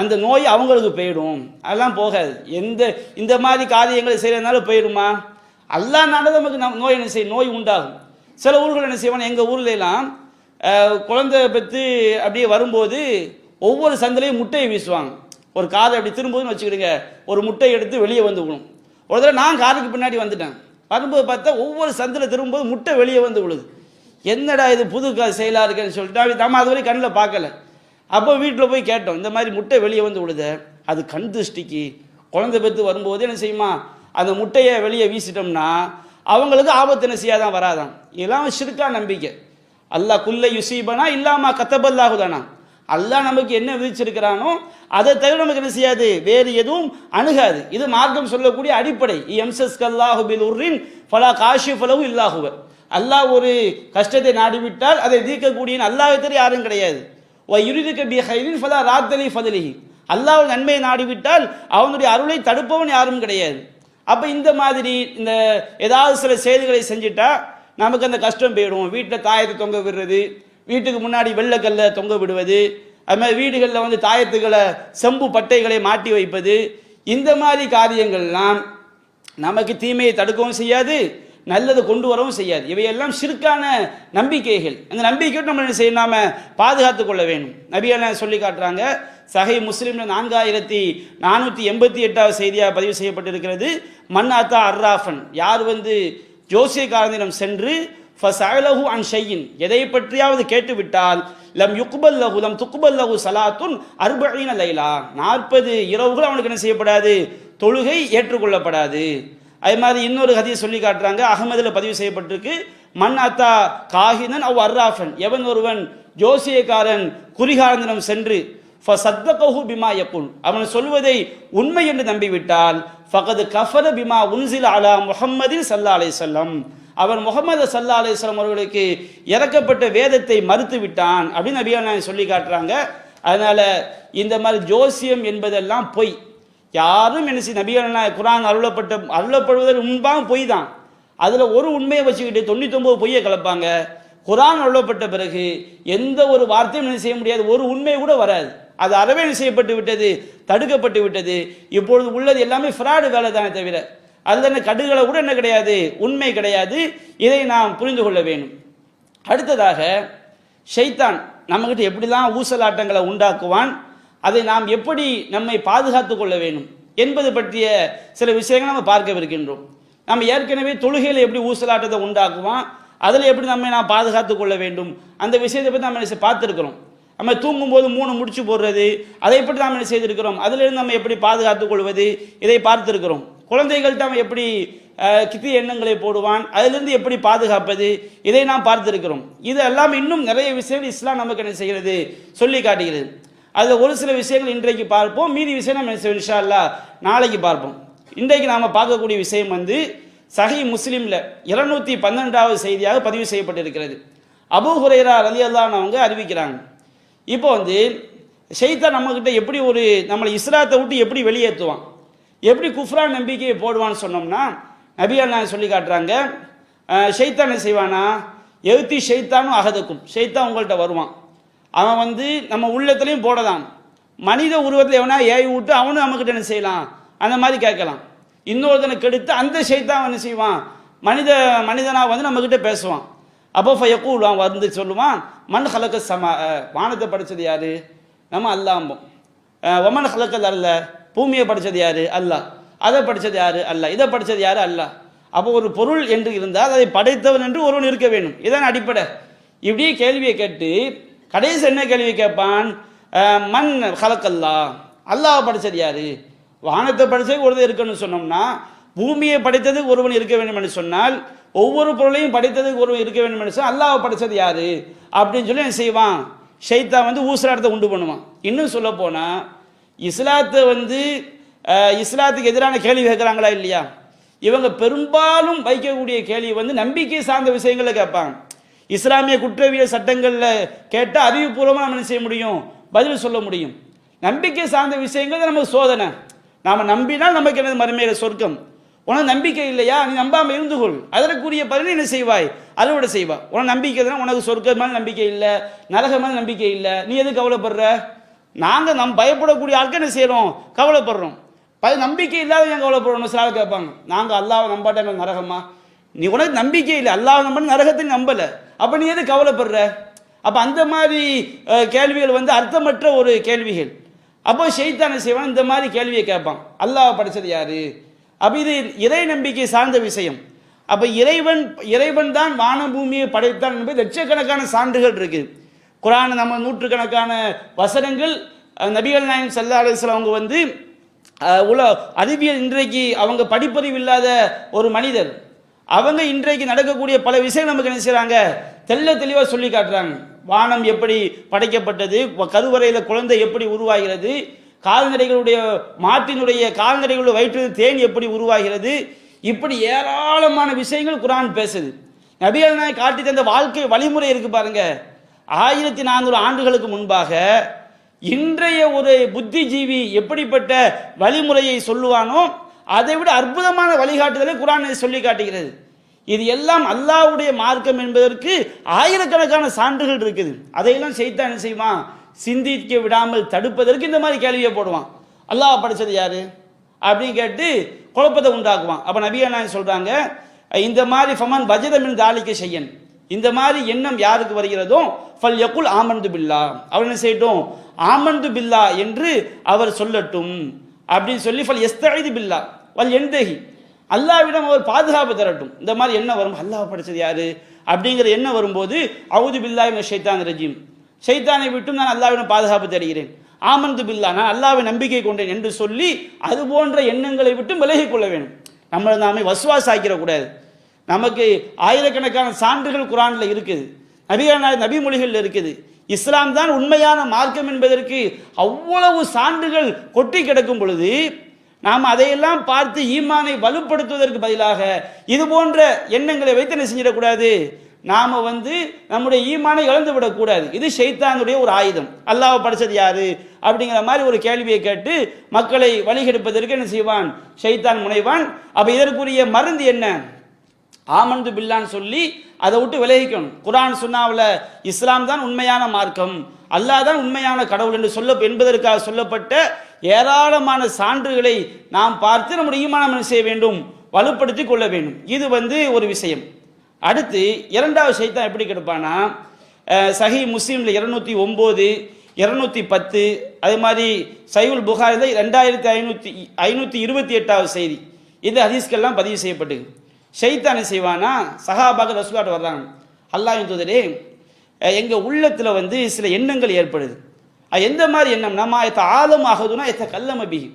அந்த நோய் அவங்களுக்கு போயிடும். அதெல்லாம் போகாது. இந்த மாதிரி காரியங்களை செய்கிறதுனால போயிடுமா, அல்லா நாடு நமக்கு நோய் என்ன செய்யும், நோய் உண்டாகும். சில ஊர்கள் என்ன செய்வாங்க, எங்கள் ஊர்லாம் குழந்தை பெற்று அப்படியே வரும்போது ஒவ்வொரு சந்திலையும் முட்டையை வீசுவாங்க. ஒரு காதை அப்படி திரும்புதுன்னு வச்சுக்கிடுங்க, ஒரு முட்டையை எடுத்து வெளியே வந்து விடும். ஒரு தடவை நான் காருக்கு பின்னாடி வந்துட்டேன், வரும்போது பார்த்தா ஒவ்வொரு சந்தில் திரும்பும்போது முட்டை வெளியே வந்து விழுது. என்னடா இது புது செயலாக இருக்குன்னு சொல்லிட்டு நம்ம அது வரை கண்ணில் பார்க்கல. அப்போ வீட்டில் போய் கேட்டோம், இந்த மாதிரி முட்டை வெளியே வந்து விழுத, அது கண் திருஷ்டிக்கு. குழந்தை பெற்று வரும்போது என்ன செய்யுமா, அந்த முட்டையை வெளியே வீசிட்டோம்னா அவங்களுக்கு ஆபத்து என்ன செய்யாதான் வராதான். இதெல்லாம் ஷிர்கா நம்பிக்கை. அல்லாஹ் குல்ல யுசீபனா இல்லாமா கத்தபல்லாகுதானா, அல்லாஹ் நமக்கு என்ன விதிச்சிருக்கிறானோ அதை தவிர நமக்கு என்ன செய்யாது, வேறு எதுவும் அணுகாது. இது மார்க்கம் சொல்லக்கூடிய அடிப்படை. எம்சஸ்கல்லாஹு பில் உர்ரின் ஃபலா காஷிஃபலஹு இல்லாஹுவ, அல்லாஹ் ஒரு கஷ்டத்தை நாடிவிட்டால் அதை தீர்க்கக்கூடிய அல்லாஹ்வை தவிர யாரும் கிடையாது. யுரிதுக பி ஹைரின் ஃபலா ராத்தலி ஃபதலிஹி, அல்லாஹ் நன்மையை நாடிவிட்டால் அவனுடைய அருளை தடுப்பவன் யாரும் கிடையாது. அப்போ இந்த மாதிரி இந்த ஏதாவது சில செய்திகளை செஞ்சுட்டா நமக்கு அந்த கஷ்டம் போயிடும். வீட்டில் தாயத்தை தொங்க விடுறது, வீட்டுக்கு முன்னாடி வெள்ளைக்கல்லை தொங்க விடுவது, அது மாதிரி வீடுகளில் வந்து தாயத்துக்களை செம்பு பட்டைகளை மாட்டி வைப்பது, இந்த மாதிரி காரியங்கள்லாம் நமக்கு தீமையை தடுக்கவும் செய்யாது, நல்லதை கொண்டு வரவும் செய்யாது. இவையெல்லாம் ஷிர்கான நம்பிக்கைகள். அந்த நம்பிக்கையோடு நம்ம என்ன செய்யணும், நாம பாதுகாத்து கொள்ள வேண்டும். நபிகள் சொல்லி காட்டுறாங்க, சஹீ முஸ்லிம்ல 4488வது செய்தியாக பதிவு செய்யப்பட்டிருக்கிறது. மன் அத்தா அர்ராஃபன், யார் வந்து ஜோசியக்காரனிடம் சென்று ஃபஸஅலஹு அன் ஷையின், எதை பற்றியாவது கேட்டுவிட்டால் லம் யுக்பல் லஹு லம் துக்பல் லஹு ஸலாத்துன் 40 லைலா, 40 இரவுகள் அவனுக்கு என்ன செய்யப்படாது, தொழுகை ஏற்றுக்கொள்ளப்படாது. அது மாதிரி இன்னொரு ஹதீஸ் சொல்லி காட்டுறாங்க, அகமதுல பதிவு செய்யப்பட்டிருக்கு. மன் அத்தா காஹினன் அவ் அர்ராஃபன், எவன் ஒருவன் ஜோசியக்காரன் குறிகாரனிடம் சென்று ஃபஸத்தகஹு பிமா யகுல், அவன் சொல்வதை உண்மை என்று நம்பிவிட்டால் ஃபகத் கஃபர பிமா உன்சில அலா முஹம்மதின் ஸல்லல்லாஹு அலைஹி வஸல்லம், அவன் முஹம்மது ஸல்லல்லாஹு அலைஹி வஸல்லம் அவர்களுக்கு இறக்கப்பட்ட வேதத்தை மறுத்து விட்டான் அப்படின்னு நபிகள் சொல்லி காட்டுறாங்க. அதனால இந்த மாதிரி ஜோசியம் என்பதெல்லாம் பொய். யாரும் என்ன செய்ய, நபிகள் குர்ஆன் அருளப்படுவதற்கு முன்பாக பொய் தான். அதில் ஒரு உண்மையை வச்சுக்கிட்டு 99 பொய்யை கலப்பாங்க. குர்ஆன் அருளப்பட்ட பிறகு எந்த ஒரு வார்த்தையும் என்ன செய்ய முடியாது, ஒரு உண்மை கூட வராது. அது அறவே செய்யப்பட்டு விட்டது, தடுக்கப்பட்டு விட்டது. இப்பொழுது உள்ளது எல்லாமே ஃப்ராடு வேலை தானே தவிர அதில் என்ன கடுகளை கூட என்ன கிடையாது, உண்மை கிடையாது. இதை நாம் புரிந்து கொள்ள வேண்டும். அடுத்ததாக ஷைத்தான் நம்மகிட்ட எப்படிலாம் ஊசலாட்டங்களை உண்டாக்குவான், அதை நாம் எப்படி நம்மை பாதுகாத்து கொள்ள வேண்டும் என்பது பற்றிய சில விஷயங்களை நம்ம பார்க்கவிருக்கின்றோம். நம்ம ஏற்கனவே தொழுகையில் எப்படி ஊசலாட்டத்தை உண்டாக்குவான், அதில் எப்படி நாம் பாதுகாத்து கொள்ள வேண்டும், அந்த விஷயத்தை பற்றி நம்ம பார்த்துருக்கிறோம். நம்ம தூங்கும்போது 3 முடிச்சு போடுறது, அதை பற்றி நாம் என்ன செய்திருக்கிறோம், அதிலிருந்து நம்ம எப்படி பாதுகாத்துக் கொள்வது, இதை பார்த்துருக்கிறோம். குழந்தைகள்கிட்ட அவன் எப்படி கித்தி எண்ணங்களை போடுவான், அதிலிருந்து எப்படி பாதுகாப்பது, இதை நாம் பார்த்துருக்கிறோம். இது எல்லாம் இன்னும் நிறைய விஷயங்கள் இஸ்லாம் நமக்கு என்ன செய்கிறது, சொல்லி காட்டுகிறது. அதில் ஒரு சில விஷயங்கள் இன்றைக்கு பார்ப்போம், மீதி விஷயம் நம்ம இன்ஷா அல்லாஹ் நாளைக்கு பார்ப்போம். இன்றைக்கு நாம் பார்க்கக்கூடிய விஷயம் வந்து சஹீஹ் முஸ்லிமில் 212வது செய்தியாக பதிவு செய்யப்பட்டிருக்கிறது. அபூ ஹுரைரா ரலியல்லாஹு அன்ஹு அவங்க அறிவிக்கிறாங்க. இப்போ வந்து ஷைத்தான் நம்மக்கிட்ட எப்படி நம்மளை இஸ்லாத்தை விட்டு எப்படி வெளியேற்றுவான், எப்படி குஃப்ரான் நம்பிக்கையை போடுவான்னு சொன்னோம்னா, நபிகள் நாயகம் சொல்லி காட்டுறாங்க, ஷைத்தான் என்ன செய்வானா, எழுத்தி ஷைத்தானும் அகதக்கும், ஷைத்தான் உங்கள்கிட்ட வருவான். அவன் வந்து நம்ம உள்ளத்துலையும் போடலாம், மனித உருவத்தில் எவனா ஏவி விட்டு அவனும் நம்மக்கிட்ட என்ன செய்யலாம், அந்த மாதிரி கேட்கலாம். இன்னொருத்தனை கெடுத்து அந்த ஷைத்தான் என்ன செய்வான், மனிதனாக வந்து நம்மக்கிட்ட பேசுவான். அப்போ ஃபயக்கூல் அவன் வந்து சொல்லுவான், மண் ஹலக்க சமா, வானத்தை படித்தது யாரு, நம்ம அல்லாம்போம். ஒமன் ஹலக்கல் அல்ல, பூமியை படித்தது யாரு, அல்லாஹ். அதை படித்தது யாரு, அல்லாஹ். இதை படித்தது யாரு, அல்லாஹ். அப்போ ஒரு பொருள் என்று இருந்தால் அதை படைத்தவன் என்று ஒருவன் இருக்க வேண்டும், இதான் அடிப்படை. இப்படியே கேள்வியை கேட்டு கடைசி என்ன கேள்வி கேட்பான், மண் ஹலக்கல்லா, அல்லாஹ் படித்தது யாரு. வானத்தை படித்தது ஒருத்தர் இருக்கணும்னு சொன்னோம்னா, பூமியை படைத்தது ஒருவன் இருக்க வேண்டும் என்று சொன்னால், ஒவ்வொரு பொருளையும் படைத்ததுக்கு ஒருவன் இருக்க வேண்டும் என்று சொன்னால் அல்லாஹ் படித்தது யாரு அப்படின்னு சொல்லி என்ன செய்வான், ஷைத்தான் வந்து ஊசலாட்டத்தை உண்டு பண்ணுவான். இன்னும் சொல்ல போனால் இஸ்லாத்தை வந்து இஸ்லாத்துக்கு எதிரான கேள்வி கேட்குறாங்களா இல்லையா, இவங்க பெரும்பாலும் வைக்கக்கூடிய கேள்வி வந்து நம்பிக்கை சார்ந்த விஷயங்களை கேட்பாங்க. இஸ்லாமிய குற்றவியல் சட்டங்களில் கேட்டால் அறிவுபூர்வமாக நம்ம என்ன செய்ய முடியும், பதில் சொல்ல முடியும். நம்பிக்கை சார்ந்த விஷயங்கள் நமக்கு சோதனை. நாம் நம்பினால் நமக்கு என்னது மறுமையில் சொர்க்கம். உனக்கு நம்பிக்கை இல்லையா, நீ நம்பாமல் இருந்து கொள், அதற்குரிய பதிலை என்ன செய்வாய், அறுவடை செய்வாய். உனக்கு நம்பிக்கை தான், உனக்கு சொர்க்கம் மேலே நம்பிக்கை இல்லை, நரக மேலே நம்பிக்கை இல்லை, நீ எது கவலைப்படுற. நாங்கள் பயப்படக்கூடிய ஆட்கள் என்ன செய்கிறோம், கவலைப்படுறோம். நம்பிக்கை இல்லாத ஏன் கவலைப்படுறோம், சில ஆள் கேட்பாங்க, நாங்கள் அல்லாவை நம்பாட்டா எங்களுக்கு நரகமா, நீ உனக்கு நம்பிக்கை இல்லை, அல்லாவை நம்ப நரகத்தை நம்பலை, அப்போ நீ எது கவலைப்படுற. அப்போ அந்த மாதிரி கேள்விகள் வந்து அர்த்தமற்ற ஒரு கேள்விகள். அப்போ ஷைத்தான் என்ன செய்வான், இந்த மாதிரி கேள்வியை கேட்பான், அல்லாஹ் படித்தது யாரு. அப்போ இது இறை நம்பிக்கை சார்ந்த விஷயம். அப்போ இறைவன் தான் வான பூமியை படைத்தான் என்பது லட்சக்கணக்கான சான்றுகள் இருக்குது. குர்ஆன் நம்ம நூற்றுக்கணக்கான வசனங்கள். நபிகள் நாயகம் ஸல்லல்லாஹு அலைஹி வஸல்லம் அவங்க வந்து அறிவியல் இன்றைக்கு அவங்க படிப்பறிவு இல்லாத ஒரு மனிதர், அவங்க இன்றைக்கு நடக்கக்கூடிய பல விஷயங்கள் நமக்கு என்ன செய்கிறாங்க, தெள்ள தெளிவாக சொல்லி காட்டுறாங்க. வானம் எப்படி படைக்கப்பட்டது, கருவறையில் குழந்தை எப்படி உருவாகிறது, கால்நடைகளுடைய மாட்டினுடைய கால்நடைகளுடைய வயிற்றில் தேன் எப்படி உருவாகிறது, இப்படி ஏராளமான விஷயங்கள் குர்ஆன் பேசுது. நபிகள் நாயகம் காட்டி தந்த வாழ்க்கை வழிமுறை இருக்கு பாருங்க. 1400 ஆண்டுகளுக்கு முன்பாக இன்றைய ஒரு புத்திஜீவி எப்படிப்பட்ட வழிமுறையை சொல்லுவானோ அதை விட அற்புதமான வழிகாட்டுதலை குர்ஆன் சொல்லி காட்டுகிறது. இது எல்லாம் அல்லாஹ்வுடைய மார்க்கம் என்பதற்கு ஆயிரக்கணக்கான சான்றுகள் இருக்குது. அதையெல்லாம் ஷைத்தான் என்ன செய்வான், சிந்திக்க விடாமல் தடுப்பதற்கு இந்த மாதிரி கேள்வியை போடுவான். அல்லாஹ் படித்தது யாரு அப்படின்னு கேட்டு குழப்பத்தை உண்டாக்குவான். அப்போ நபிகள் நாயகம் சொல்றாங்க, இந்த மாதிரி ஃபமன் வஜதமின் தாலிக்க செய்யன், இந்த மாதிரி எண்ணம் யாருக்கு வருகிறதோ ஃபல் யகுல் ஆமன்து பில்லா, அவர் என்ன செய்யட்டும், ஆமன்து பில்லா என்று அவர் சொல்லட்டும் அப்படின்னு சொல்லி ஃபல் யஸ்தஈது பில்லா வல் யன்தஹி, அல்லாஹ்விடம் அவர் பாதுகாப்பு தரட்டும். இந்த மாதிரி என்ன வரும், அல்லாஹ் படித்தது யாரு அப்படிங்கிற என்ன வரும்போது அவுது பில்லாஹி மினஷ் ஷைத்தானிர் ரஜீம், ஷைத்தானை விட்டும் நான் அல்லாஹ்விடம் பாதுகாப்பு தருகிறேன், ஆமன்து பில்லா நான் அல்லாஹ்வை நம்பிக்கை கொண்டேன் என்று சொல்லி அது போன்ற எண்ணங்களை விட்டு விலகிக் கொள்ள வேண்டும். நம்மளை நாமே வஸ்வாஸ் ஆக்கிடக்கூடாது. நமக்கு ஆயிரக்கணக்கான சான்றுகள் குர்ஆனில் இருக்குது, நபி மொழிகள் இருக்குது. இஸ்லாம் தான் உண்மையான மார்க்கம் என்பதற்கு அவ்வளவு சான்றுகள் கொட்டி கிடக்கும் பொழுது நாம் அதையெல்லாம் பார்த்து ஈமானை வலுப்படுத்துவதற்கு பதிலாக இது போன்ற எண்ணங்களை வைத்து என்ன செஞ்சிடக்கூடாது, நாம் வந்து நம்முடைய ஈமானை இழந்து விடக்கூடாது. இது ஷைத்தானுடைய ஒரு ஆயுதம். அல்லாஹ் படித்தது யாரு அப்படிங்கிற மாதிரி ஒரு கேள்வியை கேட்டு மக்களை வழிகெடுப்பதற்கு என்ன செய்வான், ஷைத்தான் முனைவான். அப்போ இதற்குரிய மருந்து என்ன, ஆமன்து பில்லான்னு சொல்லி அதை விட்டு விலகிக்கணும். குர்ஆன் சுன்னாவில் இஸ்லாம் தான் உண்மையான மார்க்கம், அல்லாஹ் தான் உண்மையான கடவுள் என்று என்பதற்காக சொல்லப்பட்ட ஏராளமான சான்றுகளை நாம் பார்த்து நம்முடைய ஈமானை செய்ய வேண்டும், வலுப்படுத்தி கொள்ள வேண்டும். இது வந்து ஒரு விஷயம். அடுத்து இரண்டாவது ஷைத்தான் எப்படி கெடுப்பானா, சஹி முஸ்லீமில் 209, 210, அதே மாதிரி சஹீஹுல் புகாரில் 2528வது செய்தி. இந்த ஹதீஸ்கள்லாம் பதிவு செய்யப்பட்டு ஷைத்தான் செய்வானா சஹாபாக்கள் ரசூலுல்லாஹ் வர்றாங்க, அல்லாஹ்வின் தூதரே எங்கள் உள்ளத்தில் வந்து சில எண்ணங்கள் ஏற்படுது. எந்த மாதிரி எண்ணம்? நம்ம ஆழம் ஆகுதுன்னா கல்லம பிஹி,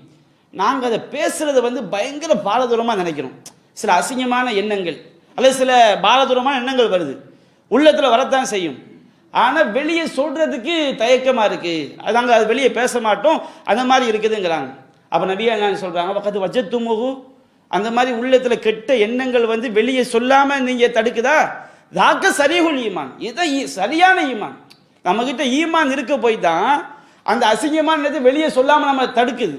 நாங்கள் அதை பேசுறது வந்து பயங்கர பாரதூரமாக நினைக்கிறோம். சில அசிங்கமான எண்ணங்கள் அல்லது சில பாரதூரமான எண்ணங்கள் வருது, உள்ளத்தில் வரத்தான் செய்யும். ஆனால் வெளியே சொல்றதுக்கு தயக்கமாக இருக்குது, அது நாங்கள் அது வெளியே பேச மாட்டோம், அந்த மாதிரி இருக்குதுங்கிறாங்க. அப்போ நபியா என்ன சொல்கிறாங்க, பக்கத்து வஜத்துமுகு, அந்த மாதிரி உள்ளத்தில் கெட்ட எண்ணங்கள் வந்து வெளியே சொல்லாமல் நீங்கள் தடுக்குதா, தாக்க சரீஹுல் ஈமான், இதுதான் சரியான ஈமான். நம்மக்கிட்ட ஈமான் இருக்க போய் தான் அந்த அசிங்கமான வெளியே சொல்லாமல் நம்ம தடுக்குது.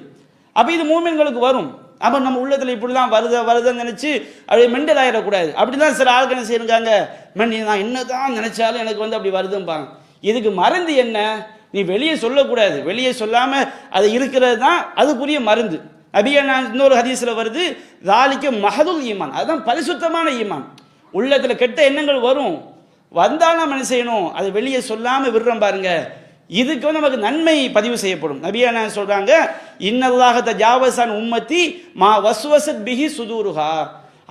அப்போ இது மூமின்களுக்கு வரும். அப்போ நம்ம உள்ளத்தில் இப்படி தான் வருதுன்னு நினச்சி அப்படியே மெண்டல் ஆகிடக்கூடாது. அப்படி தான் சில ஆட்கள் என்ன செய்யுறாங்க, நான் என்ன தான் நினச்சாலும் எனக்கு வந்து அப்படி வருதும்பாங்க. இதுக்கு மருந்து என்ன? நீ வெளியே சொல்லக்கூடாது, வெளியே சொல்லாமல் அது இருக்கிறது தான் அதுக்குரிய மருந்து. நபியா இன்னொரு ஹதீஸில் வருது, தாலிக்க மஹதுல் ஈமான், அதுதான் பரிசுத்தமான ஈமான். உள்ளத்தில் கெட்ட எண்ணங்கள் வரும், வந்தால் நம்ம என்ன செய்யணும், அது வெளியே சொல்லாமல் விடுறோம் பாருங்க, இதுக்கு வந்து நமக்கு நன்மை பதிவு செய்யப்படும். நபியா என்ன சொல்றாங்க, இன்னல்லாஹ தஜாவஸான் உம்மத்தி மா வஸ்வஸத் பிஹி சுதூருஹா,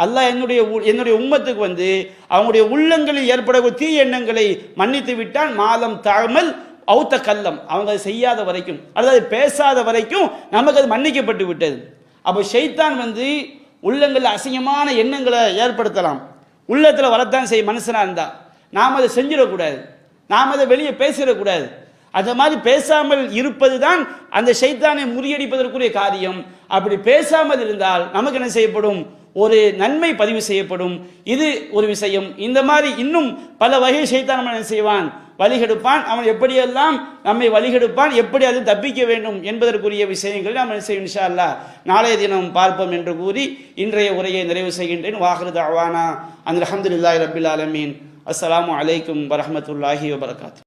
அல்லாஹ் என்னுடைய உம்மத்துக்கு வந்து அவங்களுடைய உள்ளங்களில் ஏற்படக்கூடிய தீய எண்ணங்களை மன்னித்து விட்டால் மாலம் தஅமல் அவுத்த கல்லம், அவங்க அதை செய்யாத வரைக்கும் அல்லது பேசாத வரைக்கும் நமக்கு அது மன்னிக்கப்பட்டு விட்டது. அப்போ ஷைத்தான் வந்து உள்ளங்களில் அசிங்கமான எண்ணங்களை ஏற்படுத்தலாம், உள்ளத்தில் வரத்தான் செய்ய மனுஷனாக இருந்தால். நாம் அதை செஞ்சிடக்கூடாது, நாம் அதை வெளியே பேசிடக்கூடாது. அந்த மாதிரி பேசாமல் இருப்பது தான் அந்த ஷைத்தானை முறியடிப்பதற்குரிய காரியம். அப்படி பேசாமல் இருந்தால் நமக்கு என்ன செய்யப்படும், ஒரு நன்மை பதிவு செய்யப்படும். இது ஒரு விஷயம். இந்த மாதிரி இன்னும் பல வகை ஷைத்தான் நம்ம என்ன செய்வான், வழிகெடுப்பான். அவன் எப்படியெல்லாம் நம்மை வழிகெடுப்பான், எப்படி அது தப்பிக்க வேண்டும் என்பதற்குரிய விஷயங்களை நாம் என்ன செய்வோம் இன்ஷா அல்லாஹ் நாளைய தினம் பார்ப்போம் என்று கூறி இன்றைய உரையை நிறைவு செய்கின்றேன். வாஹிரு தஅவானா அல்ஹம்துலில்லாஹி ரப்பில் ஆலமீன். அஸ்ஸலாமு அலைக்கும் வரஹ்மத்துல்லாஹி வபரகாத்துஹு.